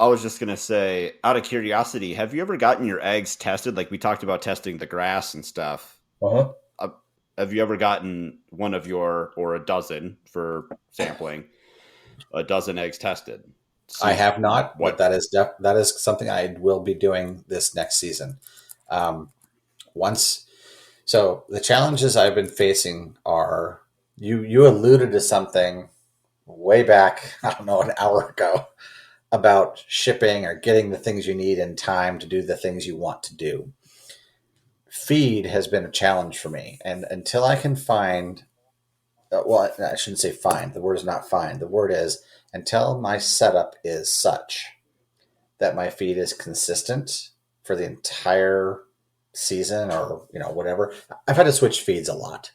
I was just gonna say, out of curiosity, have you ever gotten your eggs tested? Like we talked about testing the grass and stuff. Uh-huh. Uh, have you ever gotten one of your, or a dozen for sampling, a dozen eggs tested? I See have not, but what? that is something I will be doing this next season. Um, once, so the challenges I've been facing are you alluded to something way back, I don't know, an hour ago about shipping or getting the things you need in time to do the things you want to do. Feed has been a challenge for me, and until I can find, well, I shouldn't say find. The word is not find. The word is until my setup is such that my feed is consistent for the entire season or whatever. I've had to switch feeds a lot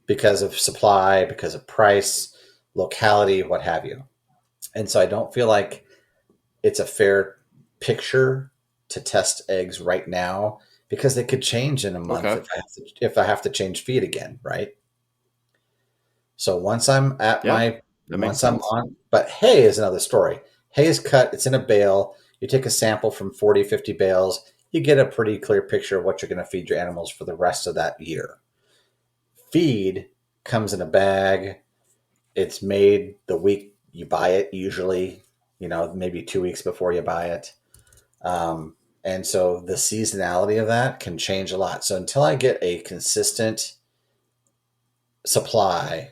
because of supply, because of price, locality, what have you. And so I don't feel like it's a fair picture to test eggs right now because they could change in a month Okay, if I have to change feed again, right? So once I'm at yeah, my that makes once I'm sense. on, but hay is another story. Hay is cut, it's in a bale. You take a sample from 40, 50 bales, you get a pretty clear picture of what you're going to feed your animals for the rest of that year. Feed comes in a bag. It's made the week you buy it, usually, maybe 2 weeks before you buy it. And so the seasonality of that can change a lot. So until I get a consistent supply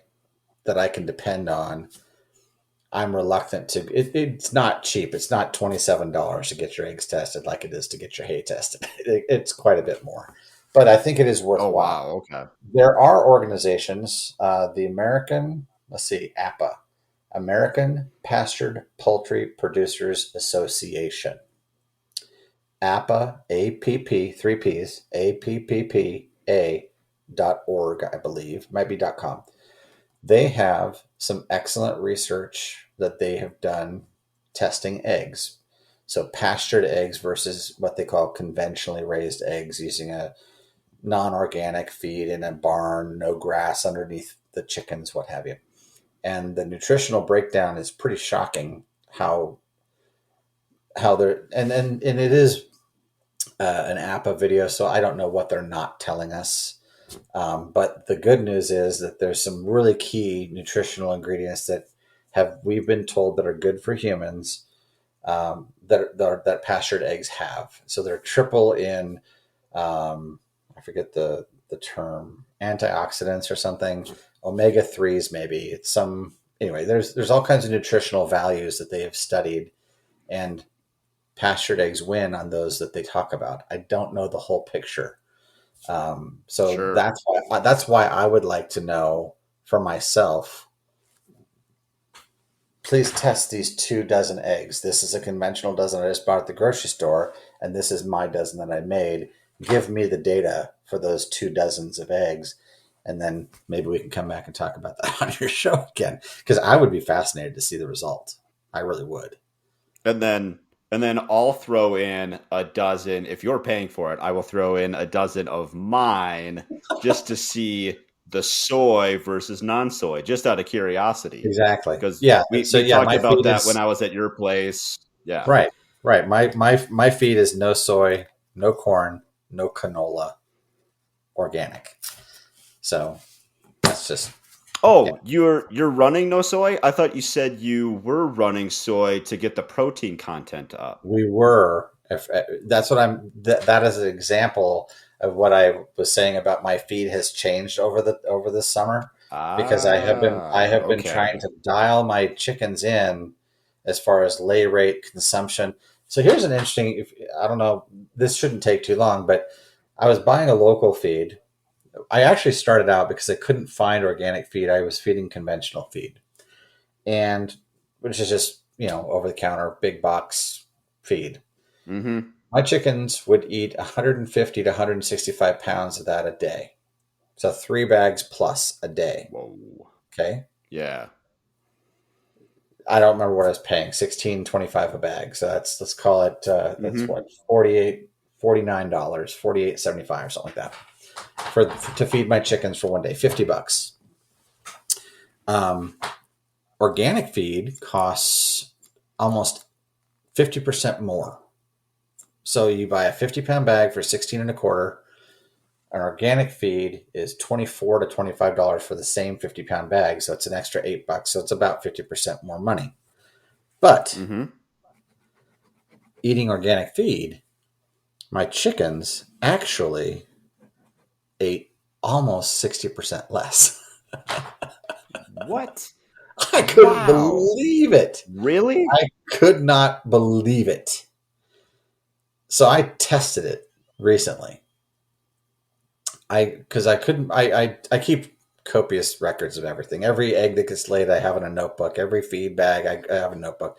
that I can depend on, I'm reluctant to. It's not cheap. It's not $27 to get your eggs tested like it is to get your hay tested. It's quite a bit more, but I think it is Oh worthwhile. wow, okay. There are organizations, the American, let's see, APA, American Pastured Poultry Producers Association, APA, APP, three P's, APPPA.org, I believe, might be .com. They have some excellent research that they have done testing eggs. So pastured eggs versus what they call conventionally raised eggs using a non-organic feed in a barn, no grass underneath the chickens, what have you. And the nutritional breakdown is pretty shocking how they're and it is an APA video, so I don't know what they're not telling us. But the good news is that there's some really key nutritional ingredients that have we've been told that are good for humans, that pastured eggs have. So they're triple in, I forget the term, antioxidants or something, omega threes maybe. It's some anyway. There's all kinds of nutritional values that they have studied, and pastured eggs win on those that they talk about. I don't know the whole picture, so Sure. that's why I would like to know for myself. Please test these 2 dozen eggs. This is a conventional dozen I just bought at the grocery store, and this is my dozen that I made. Give me the data for those 2 dozens of eggs, and then maybe we can come back and talk about that on your show again. Because I would be fascinated to see the result. I really would. And then I'll throw in a dozen. If you're paying for it, I will throw in a dozen of mine just to see the soy versus non-soy, just out of curiosity. Exactly. Because Yeah. So we yeah, talked my about feed that when is I was at your place. Yeah. right. Right. My feed is no soy, no corn, no canola, organic. So that's just yeah. Oh, you're running no soy? I thought you said you were running soy to get the protein content up. We were. If that's what I'm. That is an example of what I was saying about my feed has changed over this summer, because I have been Okay. trying to dial my chickens in as far as lay rate consumption. So here's an interesting. I don't know. This shouldn't take too long, but I was buying a local feed. I actually started out because I couldn't find organic feed. I was feeding conventional feed, and which is just over the counter big box feed. Mm-hmm. My chickens would eat 150 to 165 pounds of that a day. So 3 bags plus a day. Whoa. Okay. Yeah. I don't remember what I was paying, 16.25 a bag. So let's call it, that's Mm-hmm. what, 48, $49, 48.75 or something like that to feed my chickens for one day, $50. Um, Organic feed costs almost 50% more. So you buy a 50-pound bag for 16 and a quarter. An organic feed is $24 to $25 for the same 50-pound bag. So it's an extra $8. So it's about 50% more money. But Mm-hmm. eating organic feed, my chickens actually ate almost 60% less. What? I couldn't Wow. believe it. Really? I could not believe it. So I tested it recently. Because I couldn't I keep copious records of everything. Every egg that gets laid I have in a notebook. Every feed bag I have a notebook.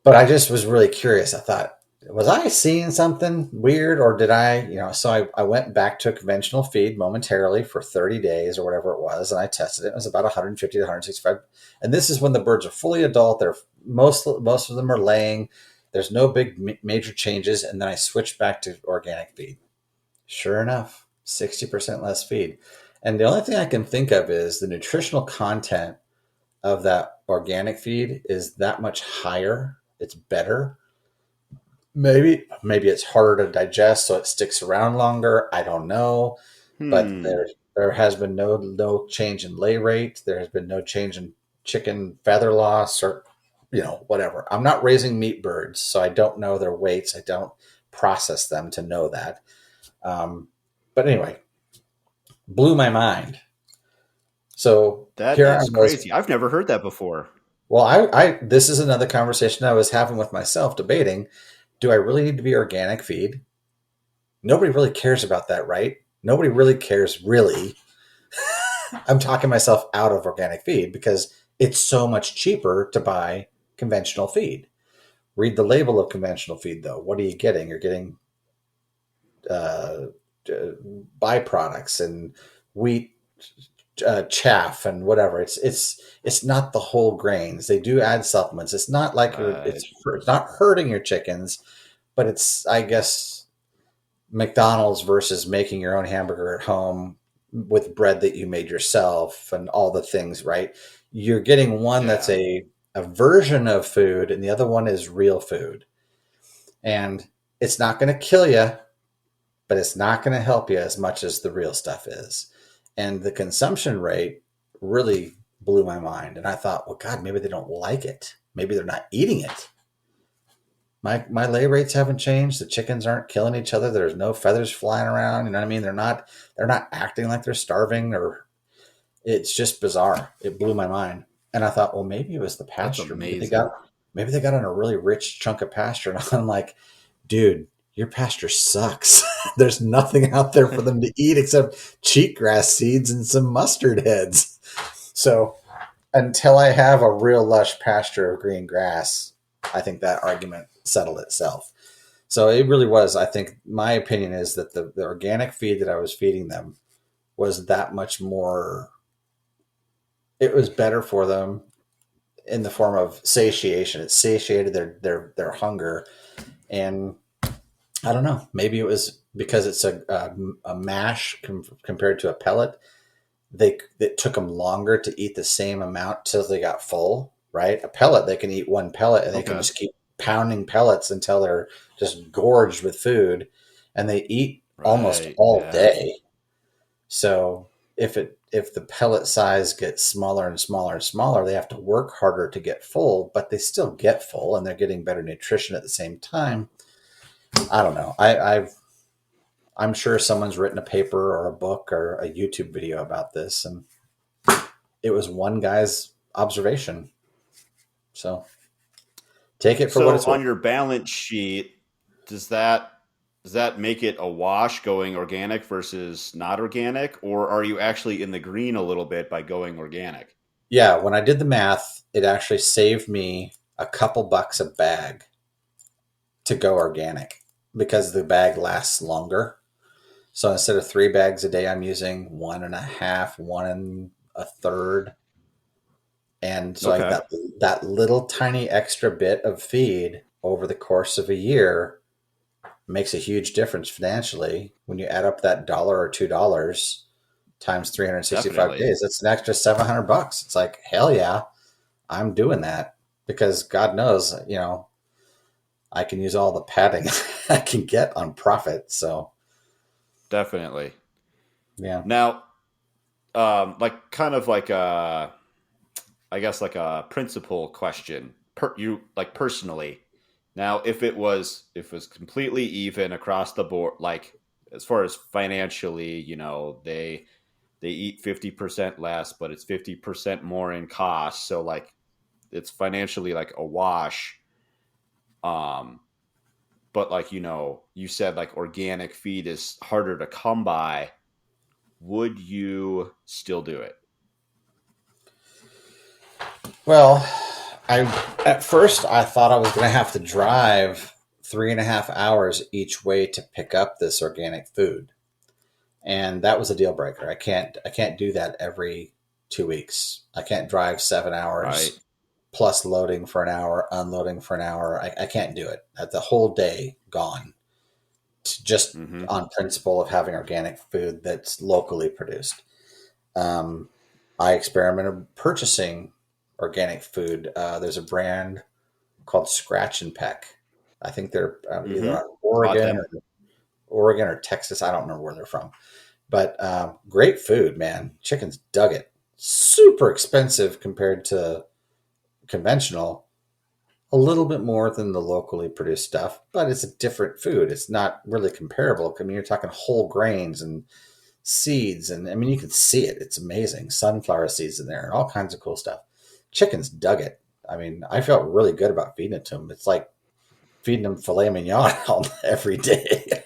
But I just was really curious. I thought, was I seeing something weird or did so I went back to a conventional feed momentarily for 30 days or whatever it was, and I tested it. It was about 150 to 165. And this is when the birds are fully adult. They're most of them are laying. There's no big major changes. And then I switched back to organic feed. Sure enough, 60% less feed. And the only thing I can think of is the nutritional content of that organic feed is that much higher. It's better. Maybe it's harder to digest, so it sticks around longer. I don't know, but Hmm. there has been no change in lay rate. There has been no change in chicken feather loss or whatever. I'm not raising meat birds, so I don't know their weights. I don't process them to know that. Um, but anyway, blew my mind. So That here I is was. crazy. I've never heard that before. Well, I this is another conversation I was having with myself, debating: do I really need to be organic feed? Nobody really cares about that, right? Nobody really cares, really. I'm talking myself out of organic feed because it's so much cheaper to buy conventional feed. Read the label of conventional feed, though. What are you getting? You're getting uh, byproducts and wheat chaff and whatever. It's not the whole grains. They do add supplements. It's not like Right. it's not hurting your chickens, but it's, I guess, McDonald's versus making your own hamburger at home with bread that you made yourself and all the things, right? You're getting one that's Yeah. a version of food and the other one is real food. And it's not going to kill you, but it's not going to help you as much as the real stuff is. And the consumption rate really blew my mind. And I thought, well, God, maybe they don't like it. Maybe they're not eating it. My lay rates haven't changed. The chickens aren't killing each other. There's no feathers flying around. You know what I mean? They're not acting like they're starving, or it's just bizarre. It blew my mind. And I thought, well, maybe it was the That's pasture. amazing. Maybe they got on a really rich chunk of pasture. And I'm like, dude, your pasture sucks. There's nothing out there for them to eat except cheatgrass seeds and some mustard heads. So until I have a real lush pasture of green grass, I think that argument settled itself. So it really was. I think my opinion is that the organic feed that I was feeding them was that much more. It was better for them in the form of satiation. It satiated their hunger, and I don't know. Maybe it was because it's a mash compared to a pellet. It took them longer to eat the same amount till they got full. Right, a pellet they can eat one pellet and they can Okay. just keep pounding pellets until they're just gorged with food, and they eat almost Right. all Yeah. day. So if the pellet size gets smaller and smaller and smaller, they have to work harder to get full, but they still get full and they're getting better nutrition at the same time. I don't know. I'm sure someone's written a paper or a book or a YouTube video about this, and it was one guy's observation. So take it for what So it's worth. on your balance sheet, does that does that make it a wash going organic versus not organic, or are you actually in the green a little bit by going organic? Yeah, when I did the math, it actually saved me a couple bucks a bag to go organic because the bag lasts longer. So instead of 3 bags a day, I'm using one and a half, one and a third. And so I Okay. got that little tiny extra bit of feed over the course of a year makes a huge difference financially. When you add up that $1 or $2 times 365 Definitely. days, that's an extra $700. It's like, hell yeah, I'm doing that because God knows, I can use all the padding I can get on profit. So Definitely. yeah. Now, like kind of like a, I guess like a principle question. You like personally. Now, if it was completely even across the board, like as far as financially, they eat 50% less, but it's 50% more in cost. So like it's financially like a wash. Um, but like you said like organic feed is harder to come by. Would you still do it? Well, I at first I thought I was going to have to drive 3.5 hours each way to pick up this organic food, and that was a deal breaker. I can't do that every 2 weeks. I can't drive seven Right. hours plus loading for an hour, unloading for an hour. I can't do it. The whole day gone just Mm-hmm. on principle of having organic food that's locally produced. Um, I experimented purchasing organic food. There's a brand called Scratch and Peck. I think they're either Mm-hmm. out of Bought Oregon them. or Texas. I don't remember where they're from, but great food, man. Chickens dug it. Super expensive compared to conventional. A little bit more than the locally produced stuff, but it's a different food. It's not really comparable. I mean, you're talking whole grains and seeds, and I mean, you can see it. It's amazing. Sunflower seeds in there and all kinds of cool stuff. Chickens dug it. I mean, I felt really good about feeding it to them. It's like feeding them filet mignon every day.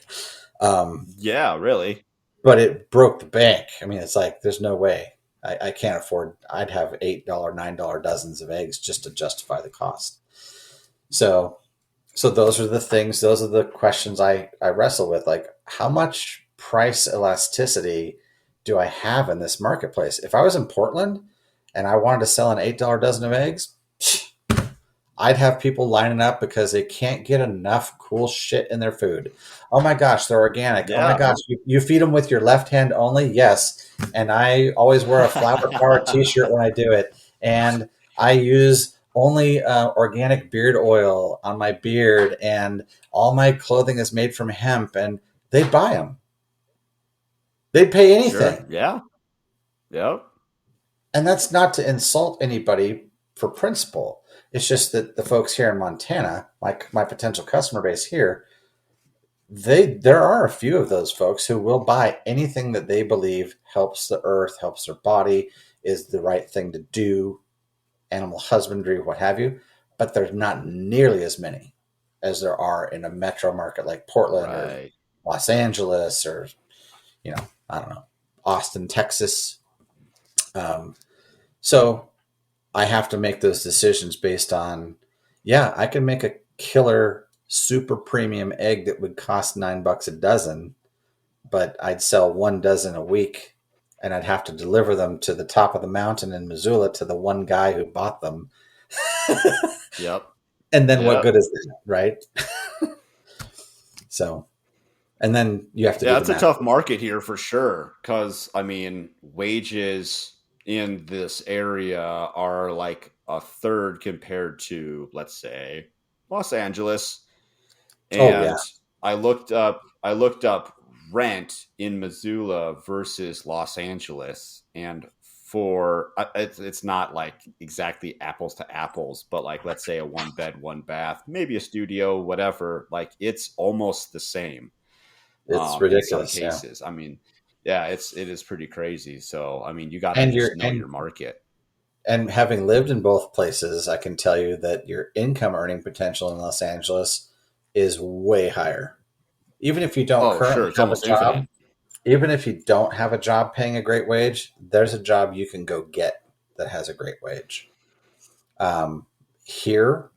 um, Yeah, really. but it broke the bank. I mean, it's like there's no way. I can't afford. I'd have $8, $9 dozens of eggs just to justify the cost. So, so those are the things. Those are the questions I wrestle with. Like, how much price elasticity do I have in this marketplace? If I was in Portland and I wanted to sell an $8 dozen of eggs, I'd have people lining up because they can't get enough cool shit in their food. Oh my gosh, they're organic. Oh my Yeah. gosh, you feed them with your left hand only? Yes. And I always wear a flower power t shirt when I do it. And I use only organic beard oil on my beard. And all my clothing is made from hemp. And they buy them, they'd pay Sure. anything. Yeah. Yep. And that's not to insult anybody for principle. It's just that the folks here in Montana, my potential customer base here, there are a few of those folks who will buy anything that they believe helps the earth, helps their body, is the right thing to do, animal husbandry, what have you. But there's not nearly as many as there are in a metro market like Portland or Right. Los Angeles or I don't know, Austin, Texas. Um, so I have to make those decisions based on, yeah, I can make a killer super premium egg that would cost $9 a dozen, but I'd sell one dozen a week and I'd have to deliver them to the top of the mountain in Missoula to the one guy who bought them. Yep. And then what Yep. good is that, right? So, and then you have to do Yeah, the it's a math. tough market here for sure. Because, I mean, wages in this area are like a third compared to, let's say, Los Angeles. Oh, yeah. And I looked up rent in Missoula versus Los Angeles, and it's not like exactly apples to apples, but like let's say a one bed, one bath, maybe a studio, whatever, like it's almost the same It's in some ridiculous. Yeah. cases. I mean, yeah, it is pretty crazy. So I mean, you got to And just know your market. having lived in both places, I can tell you that your income earning potential in Los Angeles is way higher. Even if you don't Oh, sure, currently it's have a almost job, infinite. even if you don't have a job paying a great wage, there's a job you can go get that has a great wage. Here,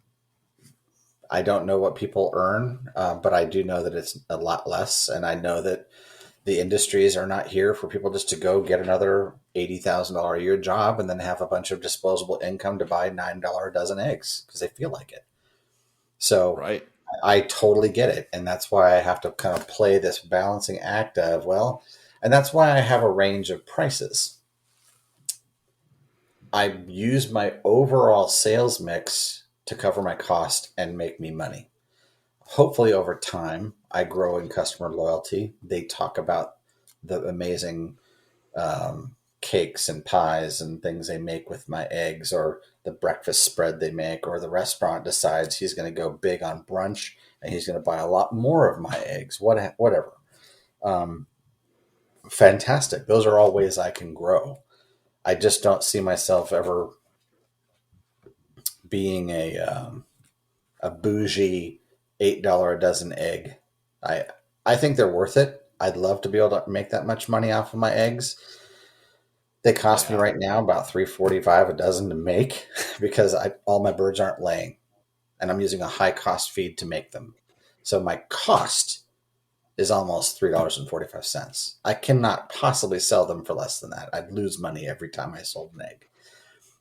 I don't know what people earn, but I do know that it's a lot less. And I know that the industries are not here for people just to go get another $80,000 a year job and then have a bunch of disposable income to buy $9 a dozen eggs because they feel like it. So Right. I totally get it. And that's why I have to kind of play this balancing act of, well, and that's why I have a range of prices. I use my overall sales mix to cover my cost and make me money. hopefully over time, I grow in customer loyalty. They talk about the amazing cakes and pies and things they make with my eggs, or the breakfast spread they make, or the restaurant decides he's going to go big on brunch and he's going to buy a lot more of my eggs, whatever. Um, Fantastic. Those are all ways I can grow. I just don't see myself ever being a bougie $8 a dozen egg. I I think they're worth it. I'd love to be able to make that much money off of my eggs. They cost me Yeah. right now about $3.45 a dozen to make because all my birds aren't laying, and I'm using a high cost feed to make them. So my cost is almost $3.45. I cannot possibly sell them for less than that. I'd lose money every time I sold an egg.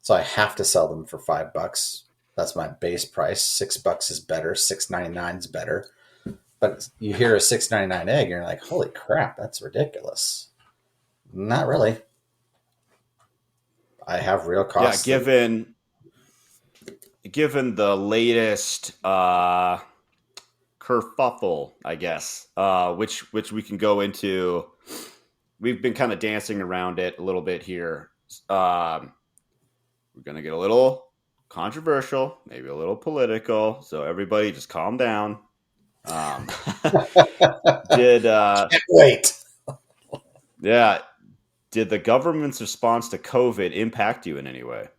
So I have to sell them for $5. That's my base price. $6 is better. $6.99 is better. But you hear a $6.99 egg, and you're like, holy crap, that's ridiculous. Not really. I have real Yeah, costs that given the latest kerfuffle, I guess, which we can go into. We've been kind of dancing around it a little bit here. Um, we're gonna get a little controversial, maybe a little political. So everybody, just calm down. Um, did can't wait. yeah? Did the government's response to COVID impact you in any way?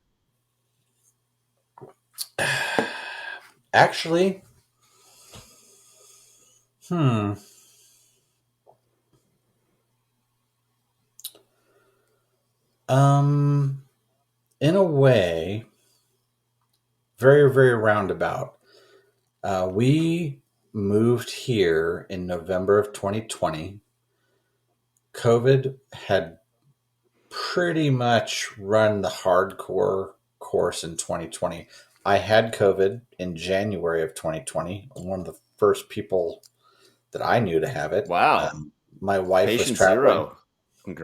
Actually, hmm. Um, in a way, very, very roundabout. We moved here in November of 2020. COVID had pretty much run the hardcore course in 2020. I had COVID in January of 2020. One of the first people that I knew to have it. Wow, My wife was patient traveling. zero.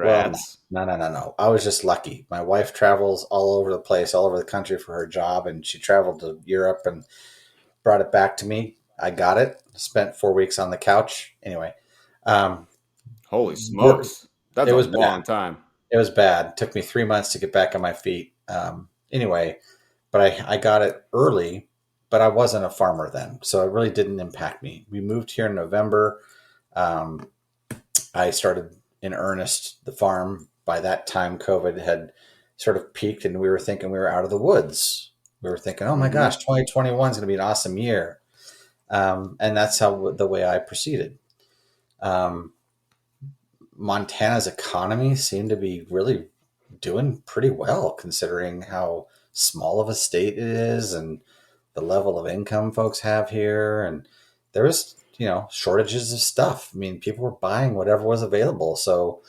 Well, Congrats. no. I was just lucky. My wife travels all over the place, all over the country for her job, and she traveled to Europe and brought it back to me. I got it. Spent 4 weeks on the couch. Anyway, um, Holy smokes, that's it a was bad. long time. It was bad. It took me 3 months to get back on my feet. Anyway, but I got it early, but I wasn't a farmer then, so it really didn't impact me. We moved here in November. Um, I started in earnest the farm. By that time, COVID had sort of peaked, and we were thinking we were out of the woods. We were thinking, oh my Mm-hmm. gosh, 2021 is going to be an awesome year. And that's how the way I proceeded. Um, Montana's economy seemed to be really doing pretty well considering how small of a state it is and the level of income folks have here. And there was, shortages of stuff. I mean, people were buying whatever was available. So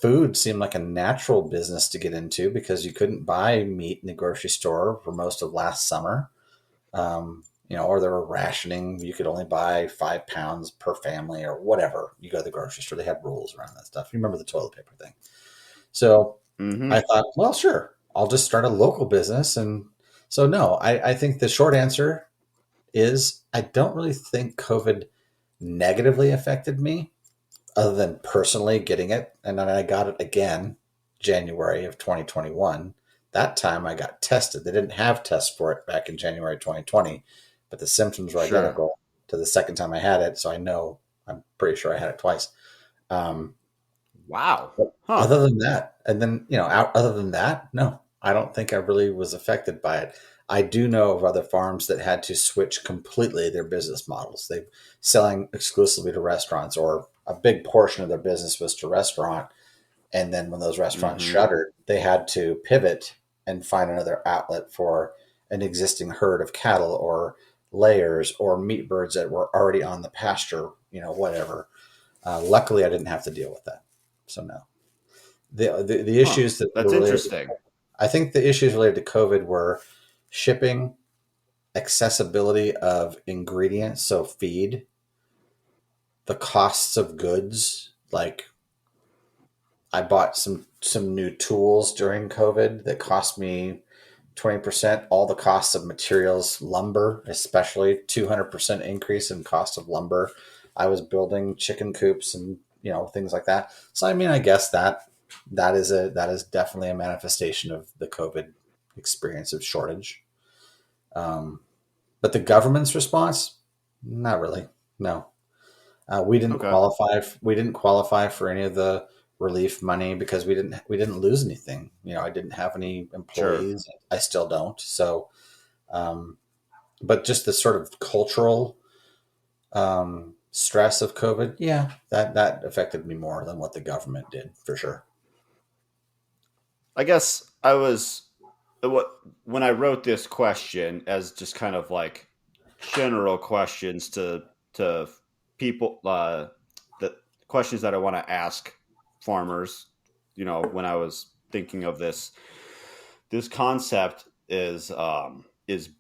food seemed like a natural business to get into because you couldn't buy meat in the grocery store for most of last summer. Or they were rationing. You could only buy 5 pounds per family or whatever. You go to the grocery store, they had rules around that stuff. You remember the toilet paper thing. So I Mm-hmm. thought, well, sure, I'll just start a local business. And so, no, I think the short answer is I don't really think COVID negatively affected me other than personally getting it. And then I got it again January of 2021. That time I got tested. They didn't have tests for it back in January 2020, but the symptoms were Sure. identical to the second time I had it. So I'm pretty sure I had it twice. Um, Wow. but Huh. other than that, and then, other than that, no, I don't think I really was affected by it. I do know of other farms that had to switch completely their business models. They selling exclusively to restaurants, or a big portion of their business was to restaurant. And then when those restaurants Mm-hmm. shuttered, they had to pivot and find another outlet for an existing herd of cattle or layers or meat birds that were already on the pasture, whatever. Luckily, I didn't have to deal with that. So no, the Huh. issues that were That's related. interesting. I think the issues related to COVID were shipping, accessibility of ingredients, so feed, the costs of goods. Like I bought some new tools during COVID that cost me 20%, all the costs of materials, lumber, especially 200% increase in cost of lumber. I was building chicken coops and things like that. So I mean, I guess that is definitely a manifestation of the COVID experience of shortage. Um, but the government's response, not really. No, we didn't Okay, qualify. We didn't qualify for any of the relief money because we didn't lose anything. I didn't have any sure. employees. I still don't. So, um, but just the sort of cultural stress of COVID, yeah, that affected me more than what the government did for sure. I guess I was what when I wrote this question as just kind of like general questions to people, the questions that I want to ask farmers. When I was thinking of this concept is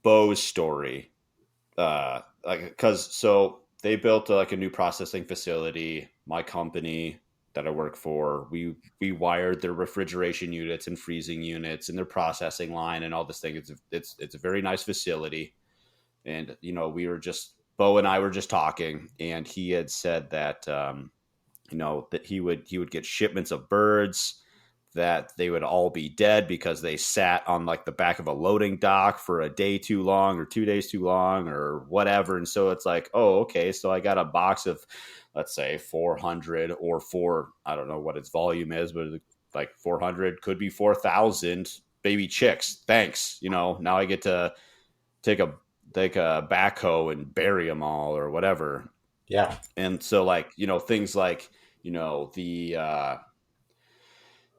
Bo's story. Like because so they built like a new processing facility. My company that I work for, we wired their refrigeration units and freezing units and their processing line and all this thing. It's a very nice facility, and we were just Bo and I were just talking, and he had said that that he would get shipments of birds that they would all be dead because they sat on like the back of a loading dock for a day too long or 2 days too long or whatever. And so it's like, oh, okay, so I got a box of, let's say, 400 or I don't know what its volume is, but like 400 could be 4,000 baby chicks. Thanks. Now I get to take a backhoe and bury them all or whatever. Yeah, And so like things like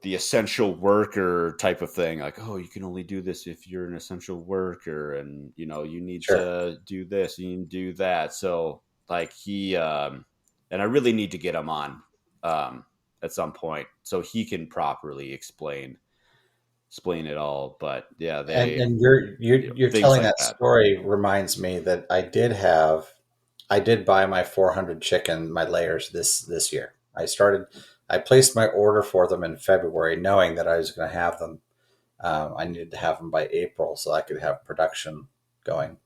the essential worker type of thing, like, oh, you can only do this if you're an essential worker, and you need sure. to do this, you need to do that. So like he and I really need to get him on at some point so he can properly explain it all. But yeah, And you're things telling like that that. story reminds me that I did buy my 400 chicken, my layers this year. I placed my order for them in February, knowing that I was going to have them. I needed to have them by April so I could have production going.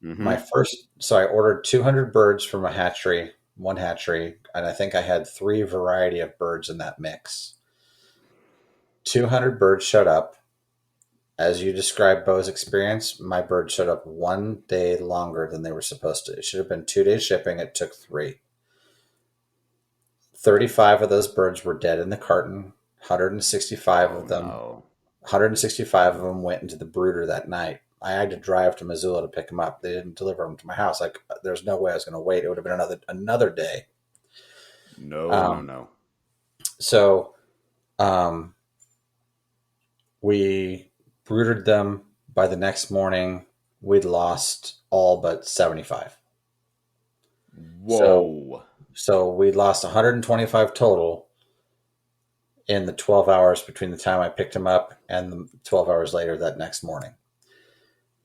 Mm-hmm. So I ordered 200 birds from one hatchery, and I think I had three variety of birds in that mix. 200 birds showed up. As you described Bo's experience, my bird showed up 1 day longer than they were supposed to. It should have been 2 days shipping. It took three. 35 of those birds were dead in the carton. 165 Oh of them, no. 165 of them went into the brooder that night. I had to drive to Missoula to pick them up. They didn't deliver them to my house. Like, there's no way I was going to wait. It would have been another day. No, no, Um, no. so um, we brooded them. By the next morning, we'd lost all but 75. So Whoa. so we lost 125 total in the 12 hours between the time I picked him up and the 12 hours later that next morning.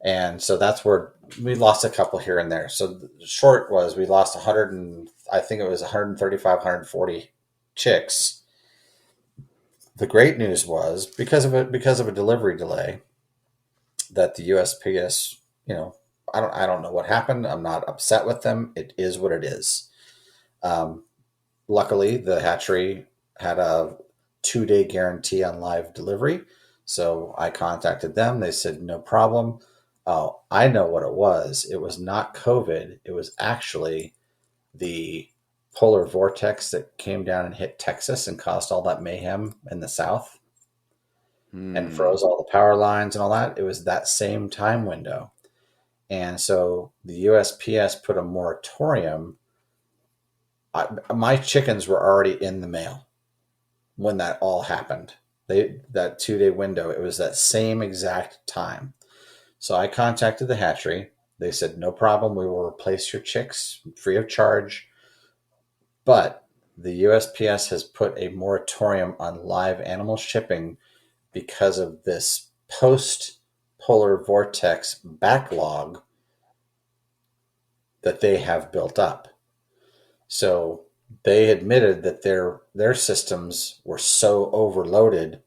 And so that's where we lost a couple here and there. So the short was we lost 100 and I think it was 135, 140 chicks. The great news was because of a delivery delay that the USPS, I don't know what happened. I'm not upset with them. It is what it is. Um, Luckily, the hatchery had a 2 day guarantee on live delivery. So I contacted them. They said, no problem. Oh, I know what it was. It was not COVID. It was actually the polar vortex that came down and hit Texas and caused all that mayhem in the South and Hmm. froze all the power lines and all that. It was that same time window. And so the USPS put a moratorium. My chickens were already in the mail when that all happened. That 2 day window, it was that same exact time. So I contacted the hatchery. They said, no problem, we will replace your chicks free of charge. But the USPS has put a moratorium on live animal shipping because of this post polar vortex backlog that they have built up. So they admitted that their systems were so overloaded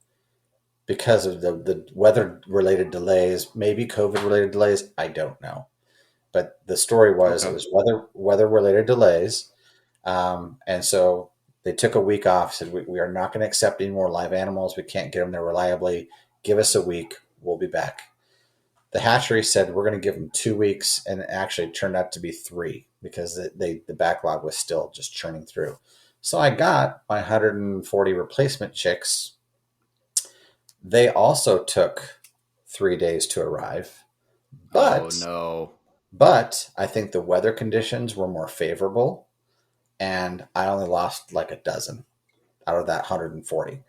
because of the weather related delays, maybe COVID related delays. I don't know. But the story was it Okay. was weather related delays. And so they took a week off, said, we are not going to accept any more live animals. We can't get them there reliably. Give us a week. We'll be back. The hatchery said, we're going to give them 2 weeks. And it actually turned out to be 3 because the backlog was still just churning through. So I got my 140 replacement chicks. They also took 3 days to arrive, Oh but no. I think the weather conditions were more favorable, and I only lost like a dozen out of that 140.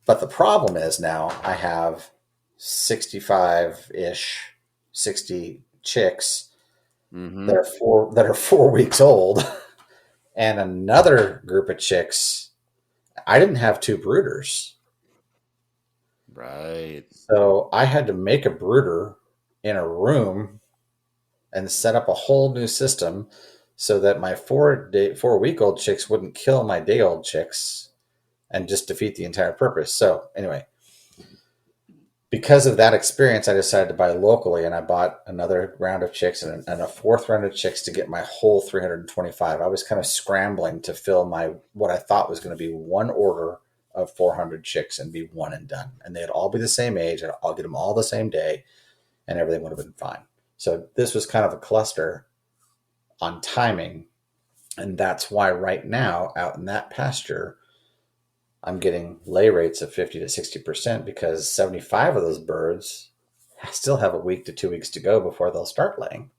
But the problem is now I have 65 ish, 60 chicks Mm-hmm. that are 4 weeks old, and another group of chicks. I didn't have 2 brooders, Right. so I had to make a brooder in a room and set up a whole new system so that my 4 week old chicks wouldn't kill my day old chicks and just defeat the entire purpose. So anyway, because of that experience, I decided to buy locally, and I bought another round of chicks and a fourth round of chicks to get my whole 325. I was kind of scrambling to fill my what I thought was going to be one order of 400 chicks and be one and done, and they'd all be the same age, and I'll get them all the same day, and everything would have been fine. So this was kind of a cluster on timing, and that's why right now out in that pasture I'm getting lay rates of 50 to 60% because 75 of those birds still have a week to 2 weeks to go before they'll start laying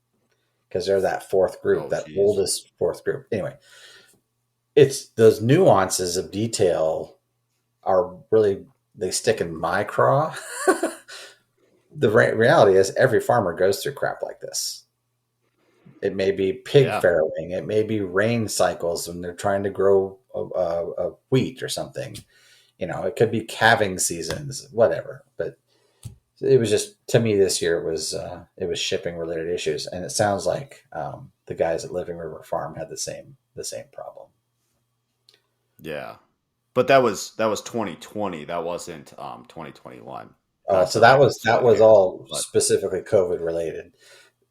because they're that fourth group, Oh that geez. oldest fourth group. Anyway, it's those nuances of detail are really, they stick in my craw. The reality is every farmer goes through crap like this. It may be pig Yeah. farrowing. It may be rain cycles when they're trying to grow a wheat or something. It could be calving seasons, whatever. But it was just, to me, this year it was shipping related issues, and it sounds like the guys at Living River Farm had the same problem. Yeah. But that was 2020. That wasn't 2021. Oh, Not so to that like was split hairs, all but specifically COVID related.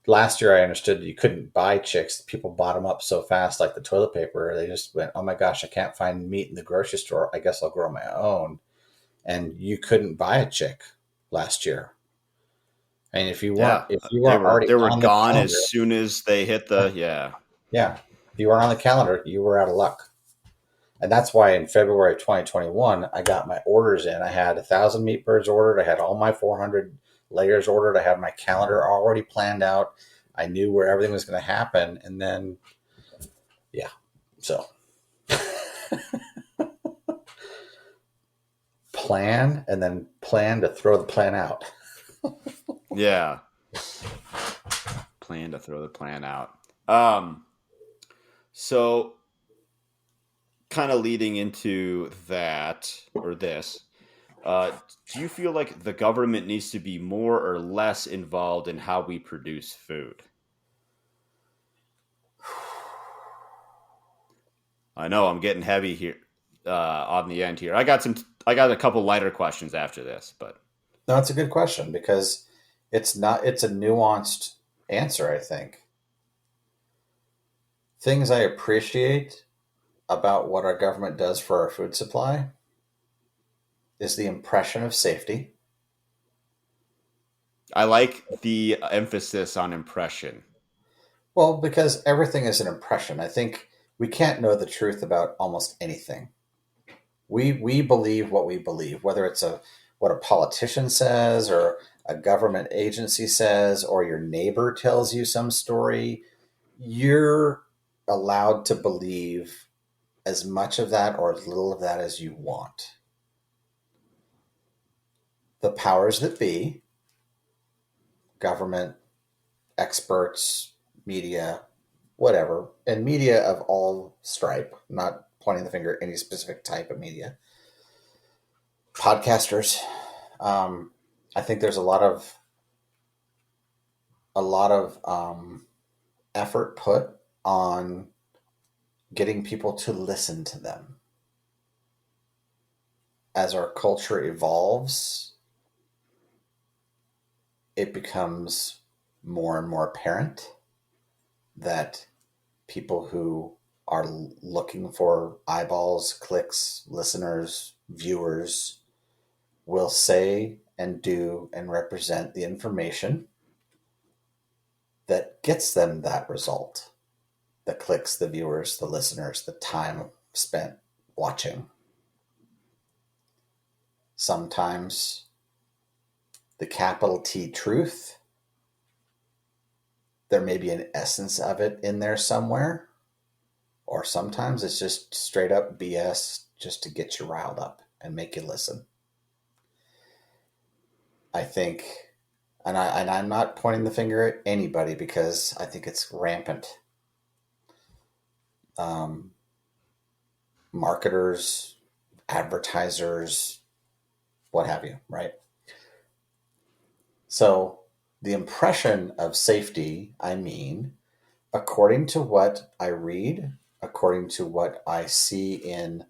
Last year, I understood you couldn't buy chicks. People bought them up so fast, like the toilet paper. They just went, "Oh my gosh, I can't find meat in the grocery store. I guess I'll grow my own." And you couldn't buy a chick last year. And yeah, if you they weren't were already they were on the gone as calendar, soon as they hit the yeah. yeah, if you weren't on the calendar, you were out of luck. And that's why in February of 2021, I got my orders in. I had 1,000 meat birds ordered. I had all my 400 layers ordered. I had my calendar already planned out. I knew where everything was going to happen. And then, yeah, so plan and then plan to throw the plan out. Yeah. Plan to throw the plan out. Um so kind of leading into that or this, do you feel like the government needs to be more or less involved in how we produce food? I know I'm getting heavy here on the end here. I got a couple lighter questions after this, but No, it's a good question because it's a nuanced answer, I think. Things I appreciate about what our government does for our food supply is the impression of safety. I like the emphasis on impression. Well, because everything is an impression. I think we can't know the truth about almost anything. We believe what we believe, whether it's a what a politician says or a government agency says or your neighbor tells you some story. You're allowed to believe as much of that or as little of that as you want. The powers that be, government, experts, media, whatever, and media of all stripe, not pointing the finger at any specific type of media, podcasters. Um, I think there's a lot of effort put on getting people to listen to them. as our culture evolves, it becomes more and more apparent that people who are looking for eyeballs, clicks, listeners, viewers will say and do and represent the information that gets them that result, the clicks, the viewers, the listeners, the time spent watching. Sometimes the capital T truth, there may be an essence of it in there somewhere, or sometimes it's just straight up BS just to get you riled up and make you listen. I think, and I'm not pointing the finger at anybody because I think it's rampant. Um, Marketers, advertisers, what have you, right? So the impression of safety, I mean, according to what I read, according to what I see in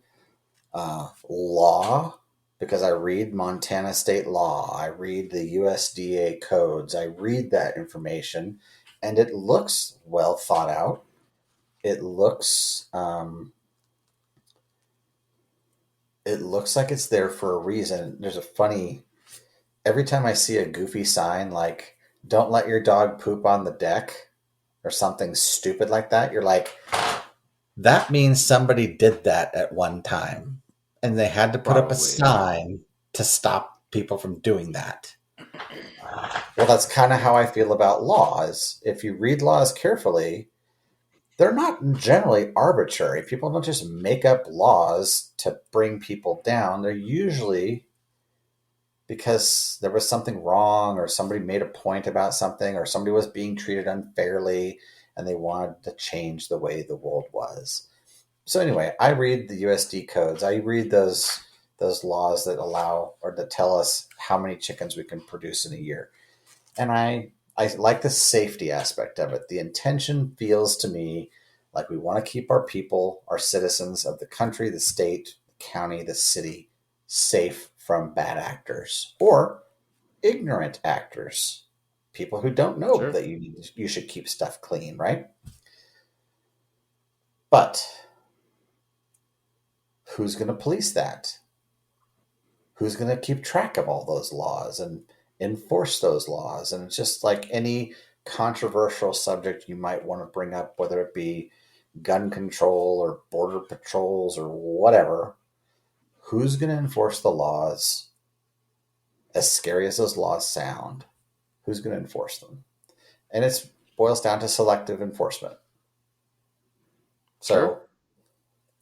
law, because I read Montana state law, I read the USDA codes, I read that information, and it looks well thought out. It looks like it's there for a reason. There's a funny, every time I see a goofy sign like "Don't let your dog poop on the deck" or something stupid like that, you're like, that means somebody did that at one time, and they had to put up a Probably, yeah. sign to stop people from doing that. Well, that's kind of how I feel about laws. If you read laws carefully, they're not generally arbitrary. People don't just make up laws to bring people down. They're usually because there was something wrong, or somebody made a point about something, or somebody was being treated unfairly and they wanted to change the way the world was. So anyway, I read the USD codes. I read those laws that allow or that tell us how many chickens we can produce in a year. And I like the safety aspect of it. The intention feels to me like we want to keep our people, our citizens of the country, the state, the county, the city safe from bad actors or ignorant actors, people who don't know Sure. that you should keep stuff clean, right? But who's going to police that? Who's going to keep track of all those laws and enforce those laws? And it's just like any controversial subject you might want to bring up, whether it be gun control or border patrols or whatever, who's going to enforce the laws? As scary as those laws sound, who's going to enforce them? And it boils down to selective enforcement. Sure.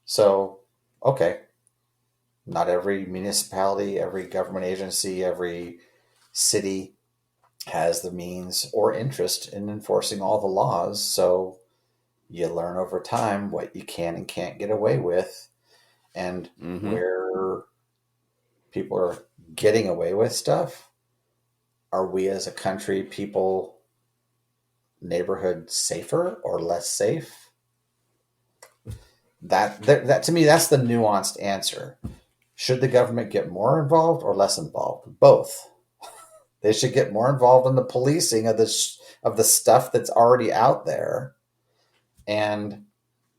So, okay, not every municipality, every government agency, every city has the means or interest in enforcing all the laws. So you learn over time what you can and can't get away with, and Mm-hmm. where people are getting away with stuff. Are we as a country, people, neighborhood safer or less safe? That to me, that's the nuanced answer. Should the government get more involved or less involved? Both. They should get more involved in the policing of the stuff that's already out there, and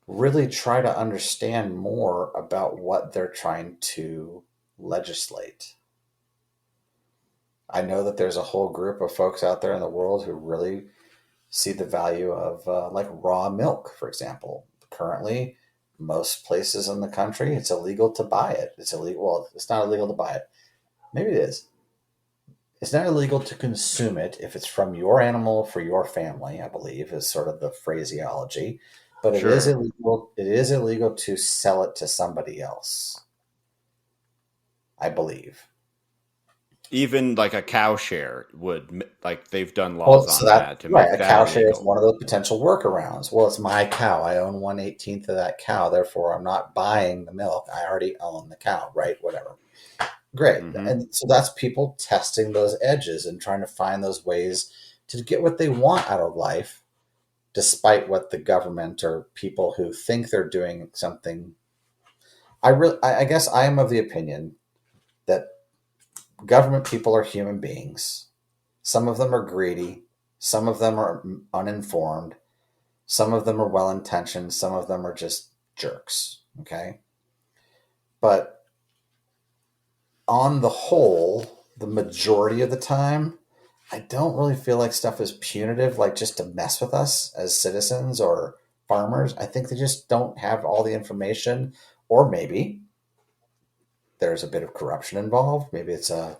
really try to understand more about what they're trying to legislate. I know that there's a whole group of folks out there in the world who really see the value of like raw milk, for example. Currently, most places in the country, it's illegal to buy it. It's illegal. Well, it's not illegal to buy it. Maybe it is. It's not illegal to consume it if it's from your animal for your family, I believe, is sort of the phraseology. But it is Sure. illegal. It is illegal to sell it to somebody else, I believe. Even like a cow share like they've done laws Well, so on that that to right, make a that cow share is illegal. one of those potential workarounds. Well, it's my cow. I own 1/18 of that cow. Therefore, I'm not buying the milk. I already own the cow, right? Whatever. Great. Mm-hmm. And so that's people testing those edges and trying to find those ways to get what they want out of life, despite what the government or people who think they're doing something. I guess I am of the opinion. that government people are human beings. Some of them are greedy. Some of them are uninformed. Some of them are well intentioned. Some of them are just jerks. Okay. But on the whole, the majority of the time, I don't really feel like stuff is punitive, like just to mess with us as citizens or farmers. I think they just don't have all the information, or maybe there's a bit of corruption involved. Maybe it's a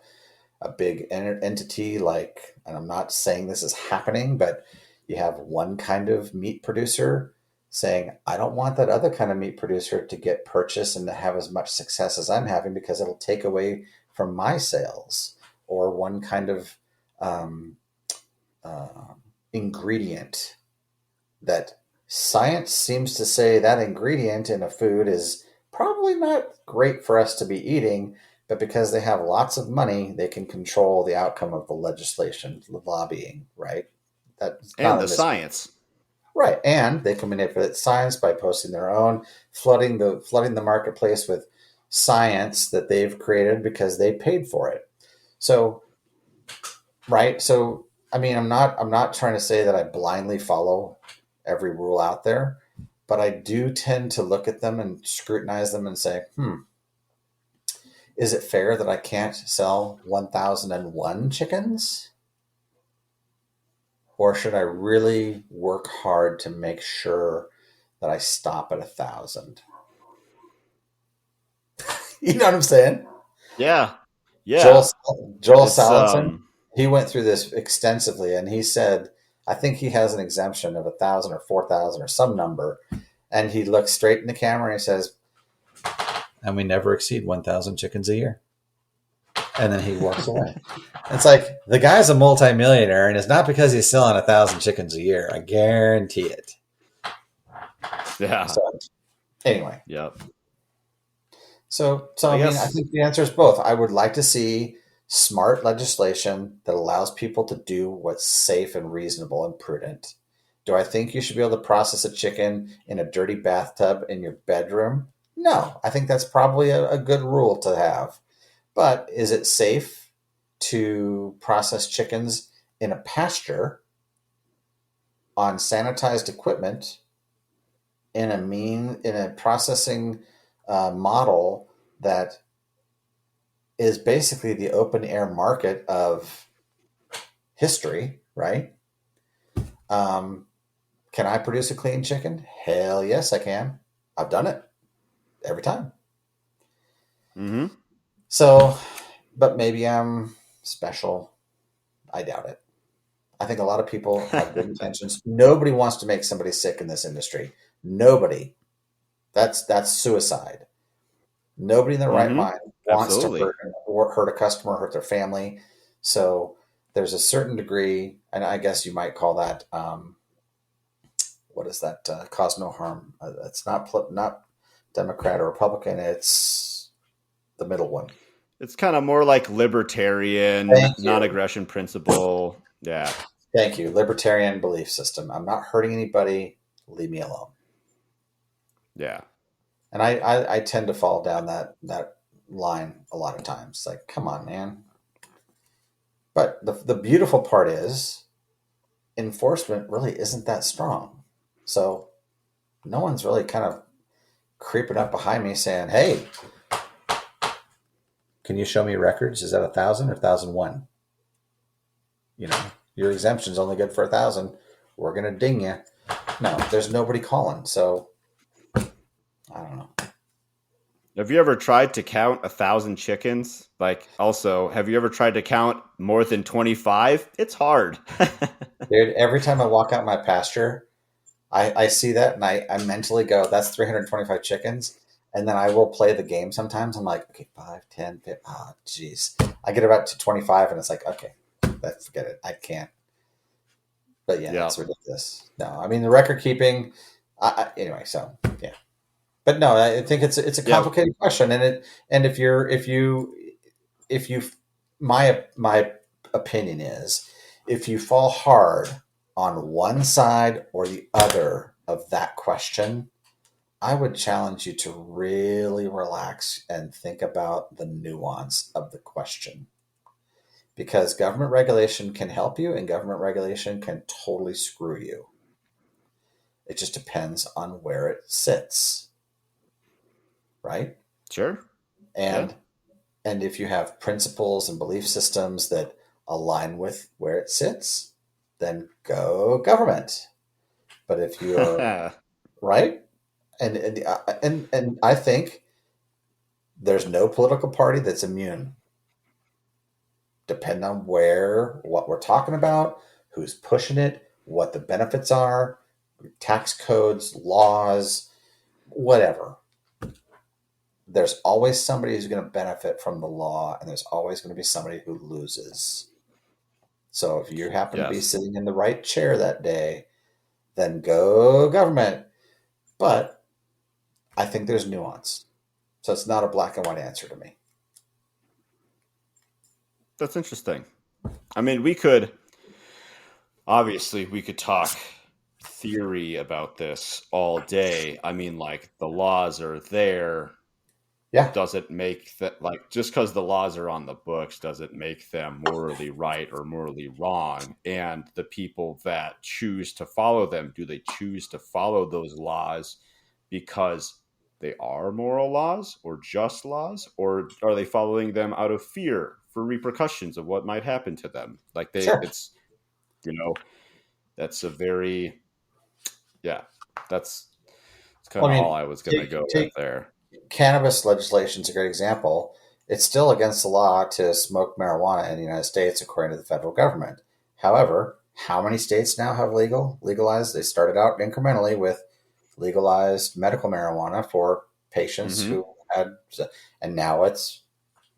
big entity like, and I'm not saying this is happening, but you have one kind of meat producer saying, I don't want that other kind of meat producer to get purchased and to have as much success as I'm having because it'll take away from my sales. Or one kind of um, uh, ingredient that science seems to say that ingredient in a food is probably not great for us to be eating, but because they have lots of money, they can control the outcome of the legislation, the lobbying, right? That's And not the in this. science. Right. And they can manipulate science by posting their own, flooding the marketplace with science that they've created because they paid for it. So, right. So, I mean, I'm not trying to say that I blindly follow every rule out there, but I do tend to look at them and scrutinize them and say, is it fair that I can't sell 1001 chickens? Or should I really work hard to make sure that I stop at 1,000? You know what I'm saying? Yeah. Joel Yeah. Joel It's Salatin, he went through this extensively, and he said, I think he has an exemption of 1,000 or 4,000 or some number, and he looks straight in the camera and he says, and we never exceed 1,000 chickens a year. And then he walks away. It's like the guy's a multimillionaire, and it's not because he's selling 1,000 chickens a year. I guarantee it. yeah. So anyway, Yep. so I I mean, I guess think the answer is both. I would like to see smart legislation that allows people to do what's safe and reasonable and prudent. Do I think you should be able to process a chicken in a dirty bathtub in your bedroom? No, I think that's probably a good rule to have. But is it safe to process chickens in a pasture on sanitized equipment in a processing model that is basically the open air market of history, right? Um, can I produce a clean chicken? Hell yes, I can. I've done it every time. mm-hmm. So, but maybe I'm special. I doubt it. I think a lot of people have good intentions. Nobody wants to make somebody sick in this industry. Nobody. That's suicide. Nobody in their right mm-hmm. mind wants to Absolutely. hurt a customer, hurt their family. So there's a certain degree, and I guess you might call that what is that? Cause no harm. It's not Democrat or Republican. It's the middle one. It's kind of more like libertarian, Thank you. non-aggression principle. Yeah. Thank you. Libertarian belief system. I'm not hurting anybody. Leave me alone. Yeah. And I tend to fall down that line a lot of times. Like, come on, man. But the beautiful part is enforcement really isn't that strong. So no one's really kind of creeping up behind me saying, "Hey, can you show me records? Is that 1,000 or 1,001? You know, your exemption's only good for 1,000. We're gonna ding you." No, there's nobody calling. So I don't know. Have you ever tried to count 1,000 chickens? Like, also, have you ever tried to count more than 25? It's hard. Dude, every time I walk out my pasture, I see that and I mentally go, that's 325 chickens. And then I will play the game sometimes. I'm like, okay, 5, 10, 15. Oh, geez. I get about to 25 and it's like, okay, forget it. I can't. But yeah, yeah. it's ridiculous. No, I mean, the record keeping, anyway, so yeah. But no, I think it's a Yeah. complicated question. And if you, my opinion is, if you fall hard on one side or the other of that question, I would challenge you to really relax and think about the nuance of the question, because government regulation can help you and government regulation can totally screw you. It just depends on where it sits, right? Sure. Yeah. And and if you have principles and belief systems that align with where it sits, then go government. But if you're right, and I think there's no political party that's immune. Depending on what we're talking about, who's pushing it, what the benefits are, tax codes, laws, whatever. There's always somebody who's going to benefit from the law, and there's always going to be somebody who loses. So if you happen to be Yes. sitting in the right chair that day, then go government. But I think there's nuance. So it's not a black and white answer to me. That's interesting. I mean, we could obviously we could talk theory about this all day. I mean, like the laws are there, Yeah, doesn't make that like just because the laws are on the books doesn't make them morally right or morally wrong. And the people that choose to follow them, do they choose to follow those laws because they are moral laws or just laws, or are they following them out of fear for repercussions of what might happen to them? Like sure. it's you know that's a very yeah, that's kind Well, of I all mean, I was gonna take go with take there. cannabis legislation is a great example. It's still against the law to smoke marijuana in the United States, according to the federal government. However, how many states now have legalized? They started out incrementally with legalized medical marijuana for patients Hmm. who had, and now it's